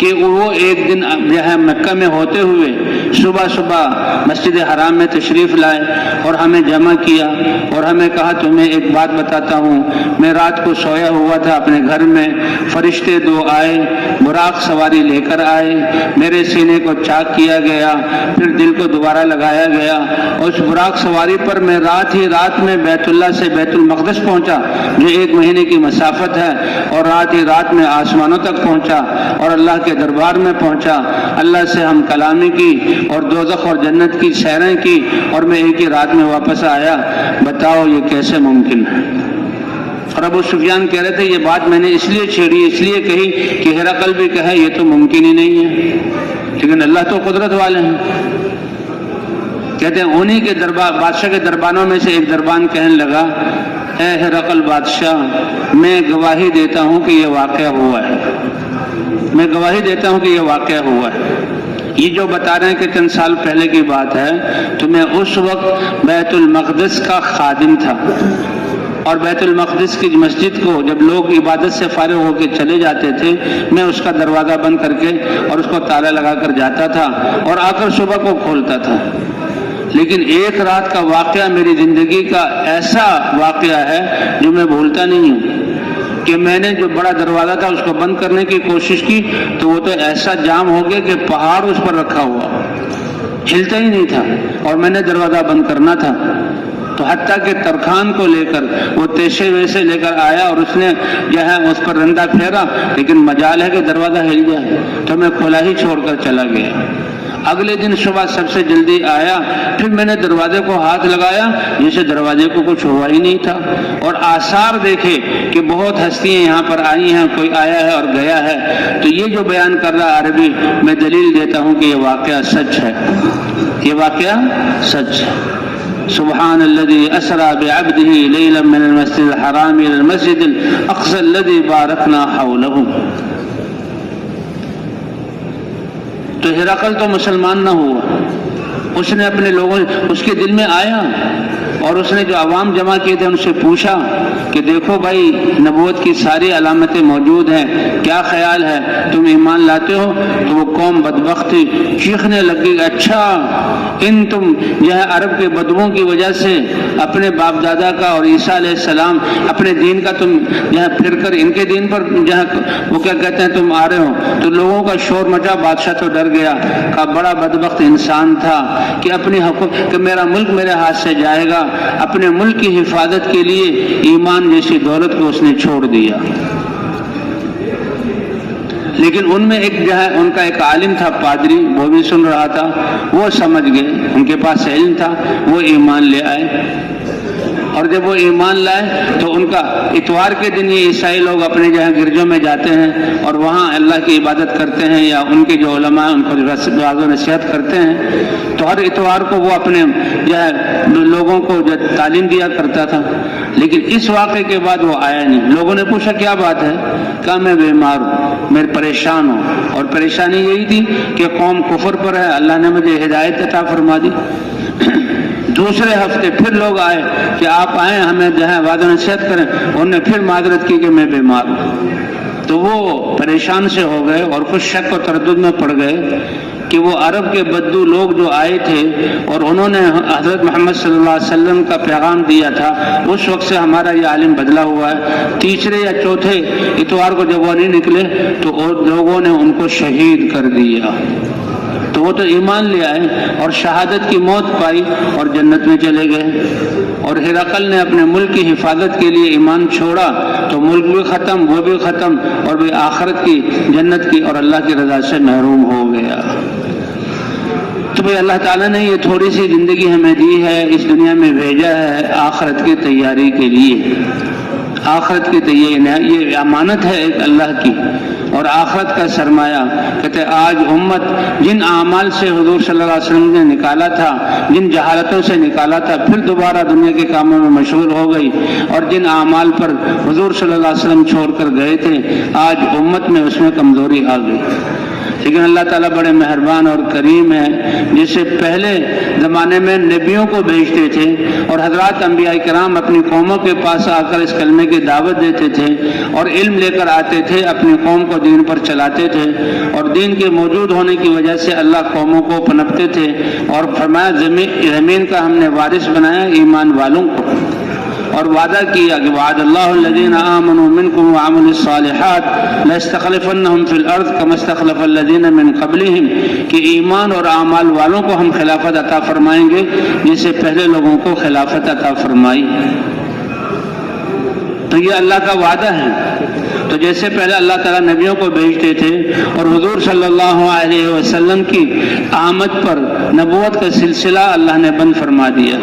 کہ وہ ایک دن جو ہے مکہ میں ہوتے ہوئے صبح صبح مسجد حرام میں تشریف لائے اور ہمیں جمع کیا اور ہمیں کہا تمہیں ایک بات بتاتا ہوں، میں رات کو سویا ہوا تھا اپنے گھر میں، فرشتے دو آئے، براق سواری لے کر آئے، میرے سینے کو چاک کیا گیا، پھر دل کو دوبارہ لگایا گیا، اس براق سواری پر میں رات ہی رات میں بیت اللہ سے بیت المقدس پہنچا جو 1 مہینے کی مسافت ہے، اور رات ہی رات میں آسمانوں تک پہنچا اور اللہ کے دربار میں پہنچا، اللہ سے ہم کلامی کی اور دوزخ اور جنت کی سیریں کی، اور میں ایک ہی رات میں واپس آیا۔ بتاؤ یہ کیسے ممکن ہے؟ اور ابو سفیان کہہ رہے تھے یہ بات میں نے اس لیے چھیڑی، اس لیے کہی کہ ہرقل بھی کہے یہ تو ممکن ہی نہیں ہے، لیکن اللہ تو قدرت والے ہیں۔ کہتے ہیں انہی کے دربار، بادشاہ کے دربانوں میں سے ایک دربان کہنے لگا، اے ہرقل بادشاہ، میں گواہی دیتا ہوں کہ یہ واقعہ ہوا ہے، میں گواہی دیتا ہوں کہ یہ واقعہ ہوا ہے۔ یہ جو بتا رہے ہیں کہ چند سال پہلے کی بات ہے، تو میں اس وقت بیت المقدس کا خادم تھا، اور بیت المقدس کی مسجد کو جب لوگ عبادت سے فارغ ہو کے چلے جاتے تھے، میں اس کا دروازہ بند کر کے اور اس کو تالا لگا کر جاتا تھا اور آ کر صبح کو کھولتا تھا۔ لیکن ایک رات کا واقعہ میری زندگی کا ایسا واقعہ ہے جو میں بھولتا نہیں ہوں، کہ میں نے جو بڑا دروازہ تھا اس کو بند کرنے کی کوشش کی تو وہ تو ایسا جام ہو گیا کہ پہاڑ اس پر رکھا ہوا، ہلتا ہی نہیں تھا، اور میں نے دروازہ بند کرنا تھا، تو حتیٰ کہ ترخان کو لے کر وہ تیشے ویسے لے کر آیا اور اس نے جو ہے اس پر رندہ پھیرا، لیکن مجال ہے کہ دروازہ ہل جائے، تو میں کھلا ہی چھوڑ کر چلا گیا۔ اگلے دن صبح سب سے جلدی آیا، پھر میں نے دروازے کو ہاتھ لگایا جیسے دروازے کو کچھ ہوا ہی نہیں تھا، اور آثار دیکھے کہ بہت ہستیاں یہاں پر آئی ہیں، کوئی آیا ہے اور گیا ہے۔ تو یہ جو بیان کر رہا عربی، میں دلیل دیتا ہوں کہ یہ واقعہ سچ ہے، یہ واقعہ سچ ہے۔ سبحان الذي اسرى بعبده ليلا من المسجد الحرام الى المسجد الاقصى الذي باركنا حوله۔ تو ہرقل تو مسلمان نہ ہوا، اس نے اپنے لوگوں، اس کے دل میں آیا، اور اس نے جو عوام جمع کیے تھے ان سے پوچھا کہ دیکھو بھائی نبوت کی ساری علامتیں موجود ہیں، کیا خیال ہے، تم ایمان لاتے ہو؟ تو وہ قوم بدبخت تھی، چیخنے لگی، اچھا ان تم جو ہے عرب کے بدوؤں کی وجہ سے اپنے باپ دادا کا اور عیسیٰ علیہ السلام اپنے دین کا تم جو ہے پھر کر ان کے دین پر جو ہے وہ کیا کہتے ہیں تم آ رہے ہو۔ تو لوگوں کا شور مچا، بادشاہ تو ڈر گیا، کہا بڑا بدبخت انسان تھا کہ اپنی حقوق کہ میرا ملک میرے ہاتھ سے جائے گا، اپنے ملک کی حفاظت کے لیے ایمان جیسی دولت کو اس نے چھوڑ دیا۔ لیکن ان میں ایک جو ہے ان کا ایک عالم تھا، پادری، وہ بھی سن رہا تھا، وہ سمجھ گئے، ان کے پاس علم تھا، وہ ایمان لے آئے، اور جب وہ ایمان لائے تو ان کا اتوار کے دن یہ عیسائی لوگ اپنے جو ہے گرجوں میں جاتے ہیں اور وہاں اللہ کی عبادت کرتے ہیں، یا ان کے جو علماء ہیں ان کو واعظ و نصیحت کرتے ہیں، تو ہر اتوار کو وہ اپنے جو ہے لوگوں کو جو تعلیم دیا کرتا تھا۔ لیکن اس واقعے کے بعد وہ آیا نہیں۔ لوگوں نے پوچھا کیا بات ہے؟ کہا میں بیمار ہوں، میں پریشان ہوں، اور پریشانی یہی تھی کہ قوم کفر پر ہے، اللہ نے مجھے ہدایت عطا فرما دی۔ دوسرے ہفتے پھر لوگ آئے کہ آپ آئیں ہمیں جو ہے وعظ و نصیحت کریں، انہوں نے پھر معذرت کی کہ میں بیمار ہوں۔ تو وہ پریشان سے ہو گئے اور کچھ شک و تردد میں پڑ گئے کہ وہ عرب کے بدو لوگ جو آئے تھے اور انہوں نے حضرت محمد صلی اللہ علیہ وسلم کا پیغام دیا تھا، اس وقت سے ہمارا یہ عالم بدلا ہوا ہے۔ تیسرے یا چوتھے اتوار کو جب وہ نہیں نکلے تو لوگوں نے ان کو شہید کر دیا۔ تو وہ تو ایمان لے آئے اور شہادت کی موت پائی اور جنت میں چلے گئے، اور ہرقل نے اپنے ملک کی حفاظت کے لیے ایمان چھوڑا تو ملک بھی ختم، وہ بھی ختم، اور بھی آخرت کی جنت کی اور اللہ کی رضا سے محروم ہو گیا۔ تو بھئی اللہ تعالیٰ نے یہ تھوڑی سی زندگی ہمیں دی ہے، اس دنیا میں بھیجا ہے آخرت کی تیاری کے لیے۔ آخرت کی تیاری یہ امانت ہے ایک اللہ کی، اور آخرت کا سرمایہ۔ کہتے آج امت جن اعمال سے حضور صلی اللہ علیہ وسلم نے نکالا تھا، جن جہالتوں سے نکالا تھا، پھر دوبارہ دنیا کے کاموں میں مشغول ہو گئی، اور جن اعمال پر حضور صلی اللہ علیہ وسلم چھوڑ کر گئے تھے، آج امت میں اس میں کمزوری آ گئی۔ لیکن اللہ تعالیٰ بڑے مہربان اور کریم ہے، جسے پہلے زمانے میں نبیوں کو بھیجتے تھے اور حضرات انبیاء کرام اپنی قوموں کے پاس آ کر اس کلمے کی دعوت دیتے تھے اور علم لے کر آتے تھے، اپنی قوم کو دین پر چلاتے تھے، اور دین کے موجود ہونے کی وجہ سے اللہ قوموں کو پنپتے تھے، اور فرمایا زمین کا ہم نے وارث بنایا ایمان والوں کو، اور وعدہ کیا کہ وعد اللہ الذین آمنوا منکم وعملوا الصالحات لاستخلفنہم فی الارض کما استخلف الذین من قبلہم، کہ ایمان اور اعمال والوں کو ہم خلافت عطا فرمائیں گے جسے پہلے لوگوں کو خلافت عطا فرمائی۔ تو یہ اللہ کا وعدہ ہے۔ تو جیسے پہلے اللہ تعالیٰ نبیوں کو بھیجتے تھے اور حضور صلی اللہ علیہ وسلم کی آمد پر نبوت کا سلسلہ اللہ نے بند فرما دیا،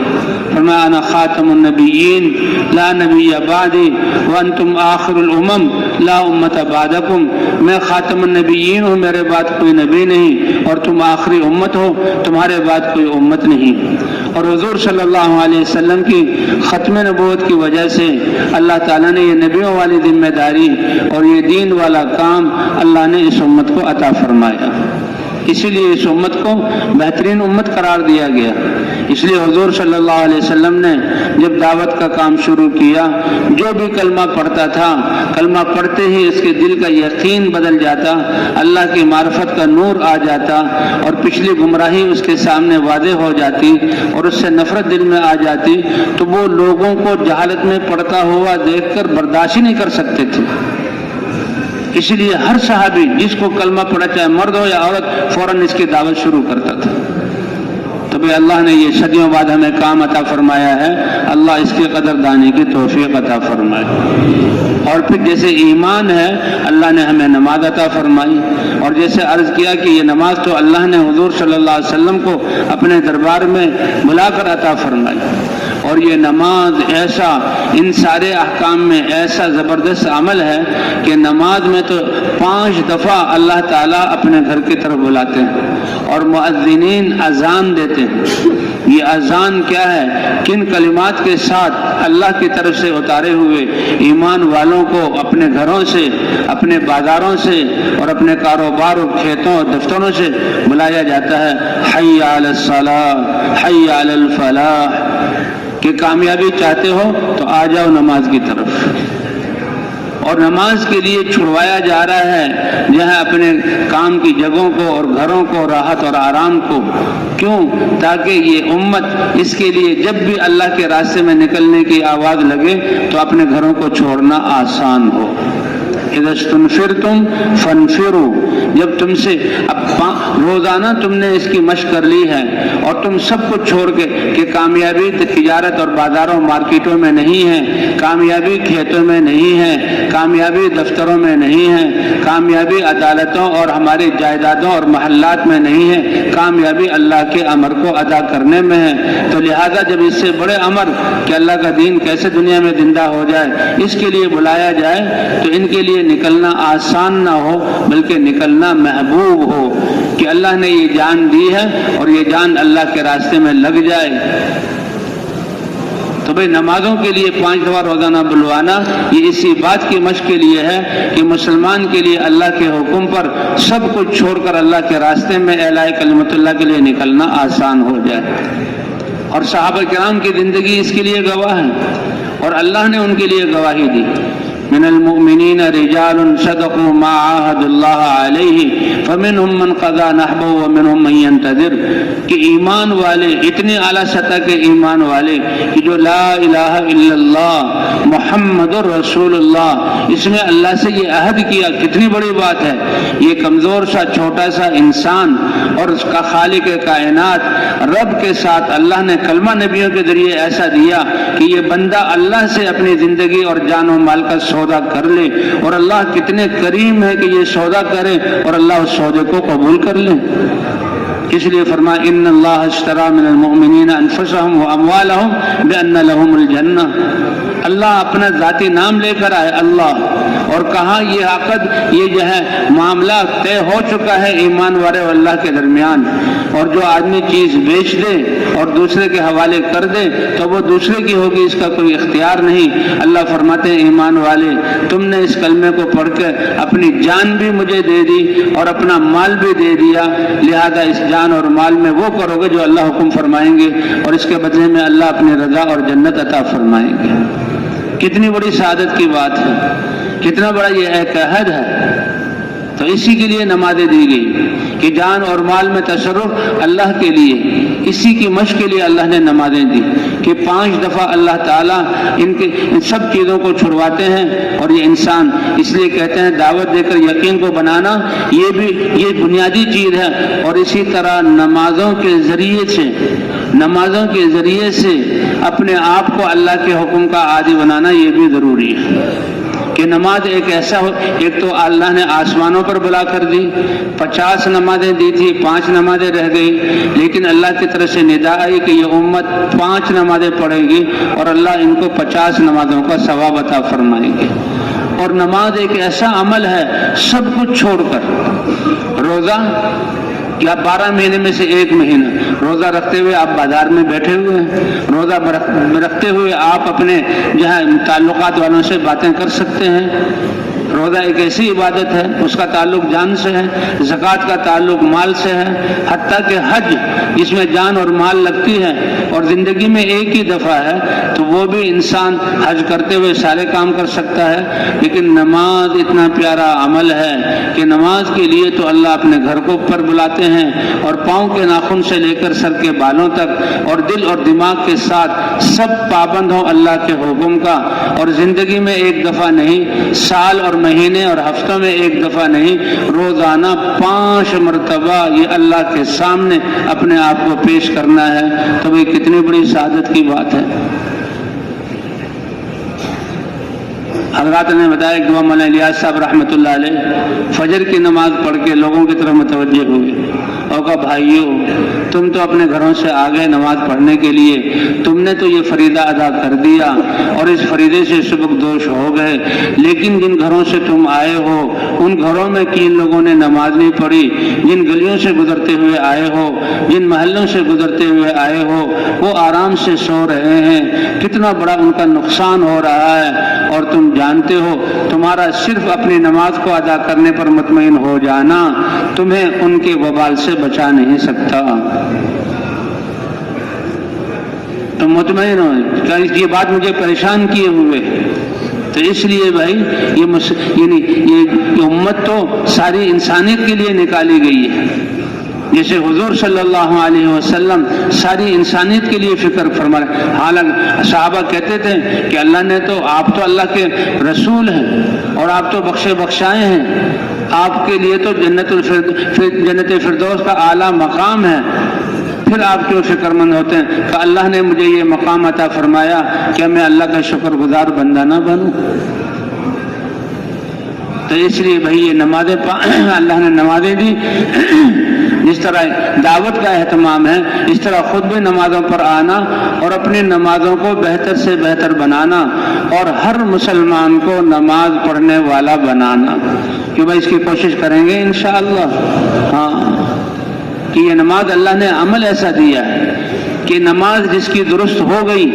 فرمایا انا خاتم النبیین لا نبی بعدی وانتم آخر الامم لا امت بعدکم، میں خاتم النبیین ہوں، میرے بعد کوئی نبی نہیں، اور تم آخری امت ہو، تمہارے بعد کوئی امت نہیں۔ اور حضور صلی اللہ علیہ وسلم کی ختم نبوت کی وجہ سے اللہ تعالیٰ نے یہ نبیوں والی ذمہ داری اور یہ دین والا کام اللہ نے اس امت کو عطا فرمایا، اسی لیے اس امت کو بہترین امت قرار دیا گیا۔ اس لیے حضور صلی اللہ علیہ وسلم نے جب دعوت کا کام شروع کیا، جو بھی کلمہ پڑھتا تھا، کلمہ پڑھتے ہی اس کے دل کا یقین بدل جاتا، اللہ کی معرفت کا نور آ جاتا، اور پچھلی گمراہی اس کے سامنے واضح ہو جاتی اور اس سے نفرت دل میں آ جاتی، تو وہ لوگوں کو جہالت میں پڑتا ہوا دیکھ کر برداشت ہی نہیں کر سکتے تھے۔ اسی لیے ہر صحابی جس کو کلمہ پڑھا، چاہے مرد ہو یا عورت، فوراً اس کی دعوت شروع کرتا تھا۔ تو بھئی اللہ نے یہ صدیوں بعد ہمیں کام عطا فرمایا ہے، اللہ اس کی قدردانی کی توفیق عطا فرمائے۔ اور پھر جیسے ایمان ہے، اللہ نے ہمیں نماز عطا فرمائی، اور جیسے عرض کیا کہ یہ نماز تو اللہ نے حضور صلی اللہ علیہ وسلم کو اپنے دربار میں بلا کر عطا فرمائی، اور یہ نماز ایسا ان سارے احکام میں ایسا زبردست عمل ہے کہ نماز میں تو 5 دفعہ اللہ تعالیٰ اپنے گھر کی طرف بلاتے ہیں، اور مؤذنین اذان دیتے ہیں۔ یہ اذان کیا ہے؟ کن کلمات کے ساتھ اللہ کی طرف سے اتارے ہوئے ایمان والوں کو اپنے گھروں سے، اپنے بازاروں سے، اور اپنے کاروبار اور کھیتوں اور دفتروں سے بلایا جاتا ہے، حی علی الصلاۃ حی علی الفلاح، کہ کامیابی چاہتے ہو تو آ جاؤ نماز کی طرف۔ اور نماز کے لیے چھڑوایا جا رہا ہے جہاں اپنے کام کی جگہوں کو اور گھروں کو، راحت اور آرام کو، کیوں؟ تاکہ یہ امت اس کے لیے جب بھی اللہ کے راستے میں نکلنے کی آواز لگے تو اپنے گھروں کو چھوڑنا آسان ہو۔ اذا استنفرتم فانفروا، جب تم سے اب روزانہ تم نے اس کی مشق کر لی ہے اور تم سب کچھ چھوڑ کے کہ کامیابی تجارت اور بازاروں مارکیٹوں میں نہیں ہے، کامیابی کھیتوں میں نہیں ہے، کامیابی دفتروں میں نہیں ہے، کامیابی عدالتوں اور ہماری جائیدادوں اور محلات میں نہیں ہے، کامیابی اللہ کے امر کو ادا کرنے میں ہے۔ تو لہذا جب اس سے بڑے امر کہ اللہ کا دین کیسے دنیا میں زندہ ہو جائے، اس کے لیے بلایا جائے تو ان کے لیے نکلنا آسان نہ ہو بلکہ نکلنا محبوب ہو کہ اللہ نے یہ جان دی ہے اور یہ جان اللہ کے راستے میں لگ جائے۔ تو بھئی نمازوں کے لیے 5 دفعہ روزانہ بلوانا یہ اسی بات کی مشق کے لیے ہے کہ مسلمان کے لیے اللہ کے حکم پر سب کچھ چھوڑ کر اللہ کے راستے میں اعلاء کلمت اللہ کے لیے نکلنا آسان ہو جائے۔ اور صحابہ کرام کی زندگی اس کے لیے گواہ ہے، اور اللہ نے ان کے لیے گواہی دی، من المؤمنین رجال صدقوا ما عاهدوا اللہ علیہ فمنهم من قضى نحبه ومنهم من ينتظر، کہ ایمان والے اتنے اعلیٰ سطح کے ایمان والے کہ جو لا الہ الا اللہ محمد رسول اللہ، اس میں اللہ سے یہ عہد کیا، کتنی بڑی بات ہے۔ یہ کمزور سا چھوٹا سا انسان اور اس کا خالق کائنات رب کے ساتھ اللہ نے کلمہ نبیوں کے ذریعے ایسا دیا کہ یہ بندہ اللہ سے اپنی زندگی اور جان و مال کا سودا کر لے، اور اللہ کتنے کریم ہے کہ یہ سودا کرے اور اللہ اس سودے کو قبول کر لے۔ اس لیے فرمایا ان اللہ اشتری من المؤمنین انفسهم واموالهم بان لهم الجنہ، اللہ اپنا ذاتی نام لے کر آئے اللہ، اور کہا یہ عقد، یہ جو ہے معاملہ طے ہو چکا ہے ایمان والے اور اللہ کے درمیان، اور جو آدمی چیز بیچ دے اور دوسرے کے حوالے کر دے تو وہ دوسرے کی ہوگی، اس کا کوئی اختیار نہیں۔ اللہ فرماتے ہیں ایمان والے تم نے اس کلمے کو پڑھ کے اپنی جان بھی مجھے دے دی اور اپنا مال بھی دے دیا، لہذا اس جان اور مال میں وہ کرو گے جو اللہ حکم فرمائیں گے، اور اس کے بدلے میں اللہ اپنی رضا اور جنت عطا فرمائیں گے۔ کتنی بڑی سعادت کی بات ہے، کتنا بڑا یہ ایک عہد ہے۔ تو اسی کے لیے نمازیں دی گئی کہ جان اور مال میں تصرف اللہ کے لیے، اسی کی مشق کے لیے اللہ نے نمازیں دی کہ 5 دفعہ اللہ تعالیٰ ان سب چیزوں کو چھڑواتے ہیں، اور یہ انسان اس لیے کہتے ہیں دعوت دے کر یقین کو بنانا، یہ بنیادی چیز ہے۔ اور اسی طرح نمازوں کے ذریعے سے اپنے آپ کو اللہ کے حکم کا عادی بنانا یہ بھی ضروری ہے کہ نماز ایک ایسا ہو، ایک تو اللہ نے آسمانوں پر بلا کر دی، 50 نمازیں دی تھی، 5 نمازیں رہ گئی، لیکن اللہ کی طرف سے ندا آئی کہ یہ امت 5 نمازیں پڑھے گی اور اللہ ان کو 50 نمازوں کا ثواب عطا فرمائیں گے۔ اور نماز ایک ایسا عمل ہے سب کچھ چھوڑ کر، روزہ یا 12 مہینے میں سے 1 مہینہ روزہ رکھتے ہوئے آپ بازار میں بیٹھے ہوئے ہیں، روزہ رکھتے ہوئے آپ اپنے جہاں تعلقات والوں سے باتیں کر سکتے ہیں۔ روزہ ایک ایسی عبادت ہے، اس کا تعلق جان سے ہے، زکوٰۃ کا تعلق مال سے ہے، حتیٰ کہ حج جس میں جان اور مال لگتی ہے اور زندگی میں ایک ہی دفعہ ہے، تو وہ بھی انسان حج کرتے ہوئے سارے کام کر سکتا ہے۔ لیکن نماز اتنا پیارا عمل ہے کہ نماز کے لیے تو اللہ اپنے گھر کو اوپر بلاتے ہیں، اور پاؤں کے ناخن سے لے کر سر کے بالوں تک اور دل اور دماغ کے ساتھ سب پابند ہوں اللہ کے حکم کا، اور زندگی میں ایک دفعہ نہیں، سال اور مہینے اور ہفتوں میں ایک دفعہ نہیں، روزانہ 5 مرتبہ یہ اللہ کے سامنے اپنے آپ کو پیش کرنا ہے۔ تو یہ کتنی بڑی سعادت کی بات ہے۔ حضرات نے بتایا کہ مولانا الیاس صاحب رحمۃ اللہ علیہ فجر کی نماز پڑھ کے لوگوں کی طرف متوجہ ہوئے اور کہا بھائیو تم تو اپنے گھروں سے آ گئے نماز پڑھنے کے لیے، تم نے تو یہ فریضہ ادا کر دیا اور اس فریضے سے سبکدوش ہو گئے، لیکن جن گھروں سے تم آئے ہو ان گھروں میں کن لوگوں نے نماز نہیں پڑھی؟ جن گلیوں سے گزرتے ہوئے آئے ہو، جن محلوں سے گزرتے ہوئے آئے ہو، وہ آرام سے سو رہے ہیں، کتنا بڑا ان کا نقصان ہو رہا ہے، اور تم جانتے ہو تمہارا صرف اپنی نماز کو ادا کرنے پر مطمئن ہو جانا تمہیں ان کے وبال سے بچا نہیں سکتا۔ تم مطمئن ہو کہ یہ بات مجھے پریشان کیے ہوئے، تو اس لیے بھائی یہ امت تو ساری انسانیت کے لیے نکالی گئی ہے، جیسے حضور صلی اللہ علیہ وسلم ساری انسانیت کے لیے فکر فرما رہے۔ حالانکہ صحابہ کہتے تھے کہ اللہ نے تو آپ تو اللہ کے رسول ہیں اور آپ تو بخشے بخشائے ہیں، آپ کے لیے تو جنت فردوس کا اعلیٰ مقام ہے، پھر آپ کیوں فکر مند ہوتے ہیں کہ اللہ نے مجھے یہ مقام عطا فرمایا، کیا میں اللہ کا شکر گزار بندہ نہ بنوں؟ تو اس لیے بھائی یہ نمازیں اللہ نے نمازیں دی، جس طرح دعوت کا اہتمام ہے اس طرح خود بھی نمازوں پر آنا اور اپنی نمازوں کو بہتر سے بہتر بنانا اور ہر مسلمان کو نماز پڑھنے والا بنانا، کہ بھائی اس کی کوشش کریں گے انشاءاللہ۔ ہاں کہ یہ نماز اللہ نے عمل ایسا دیا ہے کہ نماز جس کی درست ہو گئی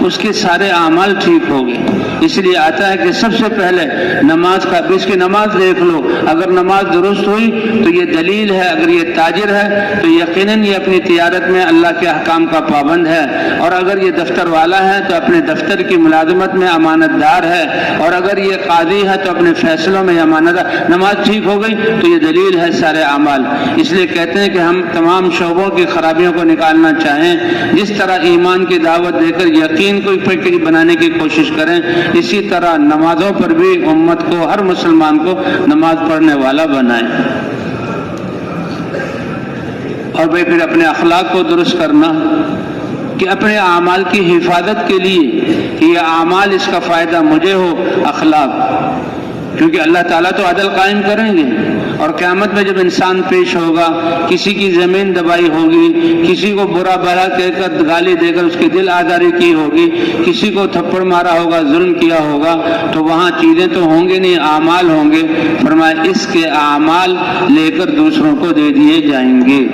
اس کے سارے اعمال ٹھیک ہو گئے۔ اس لیے آتا ہے کہ سب سے پہلے نماز کا، اس کی نماز دیکھ لو، اگر نماز درست ہوئی تو یہ دلیل ہے، اگر یہ تاجر ہے تو یقیناً یہ اپنی تجارت میں اللہ کے احکام کا پابند ہے، اور اگر یہ دفتر والا ہے تو اپنے دفتر کی ملازمت میں امانت دار ہے، اور اگر یہ قاضی ہے تو اپنے فیصلوں میں امانت دار۔ نماز ٹھیک ہو گئی تو یہ دلیل ہے سارے اعمال۔ اس لیے کہتے ہیں کہ ہم تمام شعبوں کی خرابیوں کو نکالنا چاہیں، جس طرح ایمان کی دعوت دے کر یقین کو بنانے کی کوشش کریں، اسی طرح نمازوں پر بھی امت کو، ہر مسلمان کو نماز پڑھنے والا بنائیں۔ اور بھائی پھر اپنے اخلاق کو درست کرنا کہ اپنے اعمال کی حفاظت کے لیے کہ یہ اعمال اس کا فائدہ مجھے ہو، اخلاق، کیونکہ اللہ تعالیٰ تو عدل قائم کریں گے اور قیامت میں جب انسان پیش ہوگا، کسی کی زمین دبائی ہوگی، کسی کو برا بھلا کہہ کر گالی دے کر اس کی دل آزاری کی ہوگی، کسی کو تھپڑ مارا ہوگا، ظلم کیا ہوگا، تو وہاں چیزیں تو ہوں گے نہیں، اعمال ہوں گے۔ فرمایا اس کے اعمال لے کر دوسروں کو دے دیے جائیں گے۔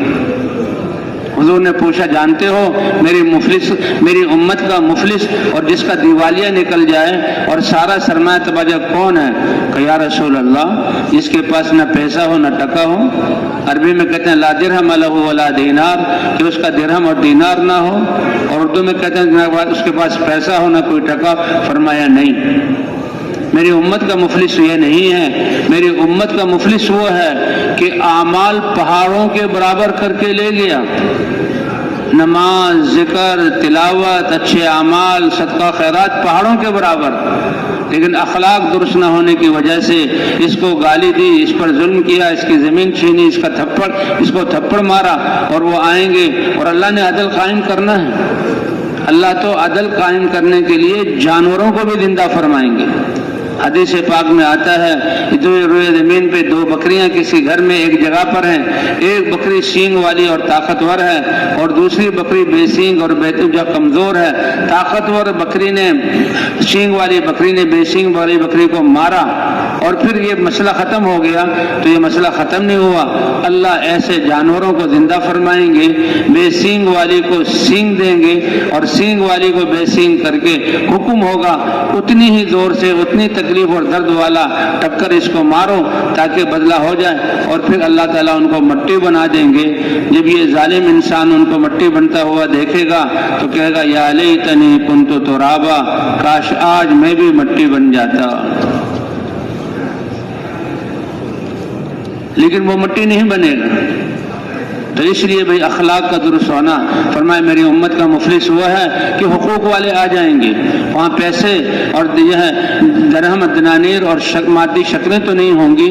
حضور نے پوچھا جانتے ہو میری امت کا مفلس اور جس کا دیوالیہ نکل جائے اور سارا سرمایہ تباہ کون ہے؟ کہ یا رسول اللہ جس کے پاس نہ پیسہ ہو نہ ٹکا ہو۔ عربی میں کہتے ہیں لا درہم لہ ولا دینار، کہ اس کا درہم اور دینار نہ ہو، اور اردو میں کہتے ہیں اس کے پاس پیسہ ہو نہ کوئی ٹکا۔ فرمایا نہیں، میری امت کا مفلس یہ نہیں ہے، میری امت کا مفلس وہ ہے کہ اعمال پہاڑوں کے برابر کر کے لے گیا، نماز، ذکر، تلاوت، اچھے اعمال، صدقہ خیرات پہاڑوں کے برابر، لیکن اخلاق درست نہ ہونے کی وجہ سے اس کو گالی دی، اس پر ظلم کیا، اس کی زمین چھینی، اس کو تھپڑ مارا، اور وہ آئیں گے اور اللہ نے عدل قائم کرنا ہے۔ اللہ تو عدل قائم کرنے کے لیے جانوروں کو بھی زندہ فرمائیں گے۔ حدیث پاک میں آتا ہے روئے زمین پہ دو بکریاں کسی گھر میں ایک جگہ پر ہیں، ایک بکری سینگ والی اور طاقتور ہے، اور دوسری بکری بے سینگ اور جو کمزور ہے۔ طاقتور بکری نے سینگ والی بکری نے بے سینگ والی بکری کو مارا، اور پھر یہ مسئلہ ختم ہو گیا۔ تو یہ مسئلہ ختم نہیں ہوا، اللہ ایسے جانوروں کو زندہ فرمائیں گے، بے سینگ والی کو سینگ دیں گے اور سینگ والی کو بے سینگ کر کے حکم ہوگا اتنی ہی زور سے، اتنی تکلیف اور درد والا ٹکر اس کو مارو تاکہ بدلہ ہو جائے، اور پھر اللہ تعالیٰ ان کو مٹی بنا دیں گے۔ جب یہ ظالم انسان ان کو مٹی بنتا ہوا دیکھے گا تو کہے گا یا لیتنی کنت ترابا، کاش آج میں بھی مٹی بن جاتا، لیکن وہ مٹی نہیں بنے گا۔ تو اس لیے بھئی اخلاق کا درست ہونا۔ فرمایا میری امت کا مفلس وہ ہے کہ حقوق والے آ جائیں گے، وہاں پیسے اور یہ ہے درہم دنانیر اور مادی شکلیں تو نہیں ہوں گی،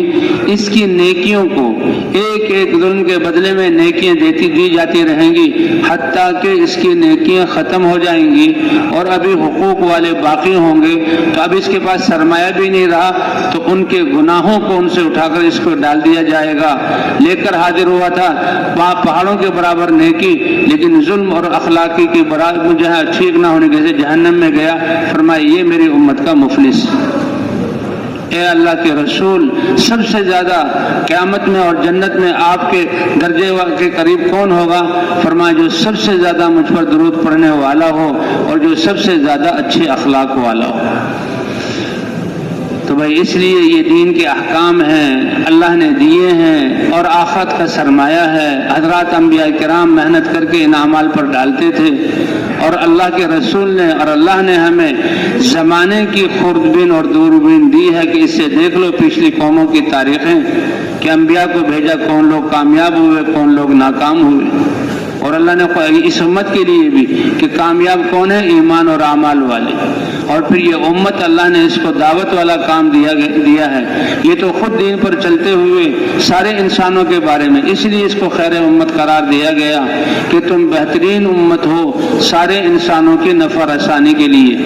اس کی نیکیوں کو ایک ایک ظلم کے بدلے میں نیکیاں دی جاتی رہیں گی، حتیٰ کہ اس کی نیکیاں ختم ہو جائیں گی، اور ابھی حقوق والے باقی ہوں گے۔ تو اب اس کے پاس سرمایہ بھی نہیں رہا، تو ان کے گناہوں کو ان سے اٹھا کر اس کو ڈال دیا جائے گا۔ لے کر حاضر ہوا تھا پہاڑوں کے برابر نیکی، لیکن ظلم اور اخلاقی کے برابر جو ہے ٹھیک نہ ہونے کے جہنم میں گیا۔ فرمایا یہ میری امت کا مفلس۔ اے اللہ کے رسول، سب سے زیادہ قیامت میں اور جنت میں آپ کے درجے کے قریب کون ہوگا؟ فرمایا جو سب سے زیادہ مجھ پر درود پڑھنے والا ہو اور جو سب سے زیادہ اچھے اخلاق والا ہو۔ تو بھائی اس لیے یہ دین کے احکام ہیں، اللہ نے دیے ہیں، اور آخرت کا سرمایہ ہے۔ حضرات انبیاء کرام محنت کر کے ان اعمال پر ڈالتے تھے، اور اللہ کے رسول نے اور اللہ نے ہمیں زمانے کی خوردبین اور دوربین دی ہے کہ اس سے دیکھ لو پچھلی قوموں کی تاریخیں کہ انبیاء کو بھیجا کون لوگ کامیاب ہوئے، کون لوگ ناکام ہوئے۔ اور اللہ نے اس امت کے لیے بھی کہ کامیاب کون ہے؟ ایمان اور اعمال والے۔ اور پھر یہ امت اللہ نے اس کو دعوت والا کام دیا ہے، یہ تو خود دین پر چلتے ہوئے سارے انسانوں کے بارے میں، اس لیے اس کو خیر امت قرار دیا گیا کہ تم بہترین امت ہو سارے انسانوں کی نفع رسانی کے لیے۔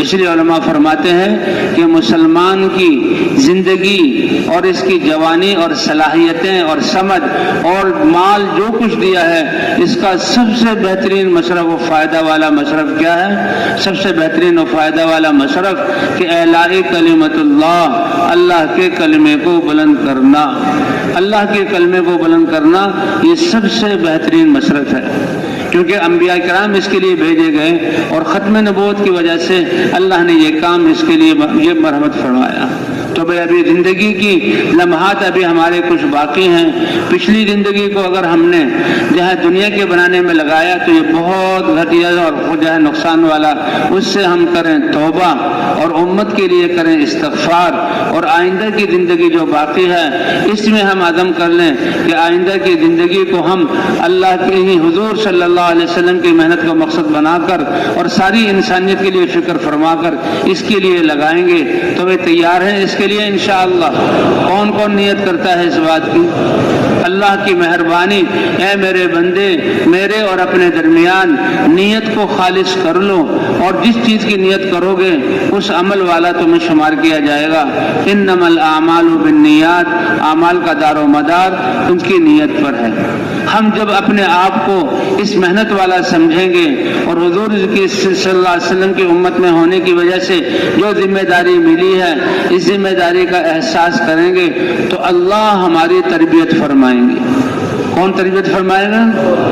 اس لیے علماء فرماتے ہیں کہ مسلمان کی زندگی اور اس کی جوانی اور صلاحیتیں اور سمجھ اور مال جو کچھ دیا ہے، اس کا سب سے بہترین مصرف و فائدہ والا مصرف کیا ہے؟ سب سے بہترین و فائدہ والا مصرف کہ اعلاء کلمت اللہ، اللہ کے کلمے کو بلند کرنا، اللہ کے کلمے کو بلند کرنا، یہ سب سے بہترین مصرف ہے۔ کیونکہ انبیاء کرام اس کے لیے بھیجے گئے، اور ختم نبوت کی وجہ سے اللہ نے یہ کام اس کے لیے یہ مرحمت فرمایا۔ تو بھئی ابھی زندگی کی لمحات ابھی ہمارے کچھ باقی ہیں۔ پچھلی زندگی کو اگر ہم نے جو ہے دنیا کے بنانے میں لگایا تو یہ بہت گھٹیا اور جو ہے نقصان والا، اس سے ہم کریں توبہ اور امت کے لیے کریں استغفار، اور آئندہ کی زندگی جو باقی ہے اس میں ہم عزم کر لیں کہ آئندہ کی زندگی کو ہم اللہ کے ہی حضور صلی اللہ علیہ وسلم کی محنت کو مقصد بنا کر اور ساری انسانیت کے لیے فکر فرما کر اس کے لیے لگائیں گے۔ تو وہ تیار ہیں اس کے لیے انشاءاللہ؟ کون کون نیت کرتا ہے اس بات کی؟ اللہ کی مہربانی، اے میرے بندے میرے اور اپنے درمیان نیت کو خالص کر لو، اور جس چیز کی نیت کرو گے اس عمل والا تمہیں شمار کیا جائے گا۔ انما الاعمال بالنیات، اعمال کا دار و مدار تم کی نیت پر ہے۔ ہم جب اپنے آپ کو اس محنت والا سمجھیں گے اور حضور کی صلی اللہ علیہ وسلم کی امت میں ہونے کی وجہ سے جو ذمہ داری ملی ہے اس ذمہ داری کا احساس کریں گے تو اللہ ہماری تربیت فرمائیں گے۔ کون تربیت فرمائے گا؟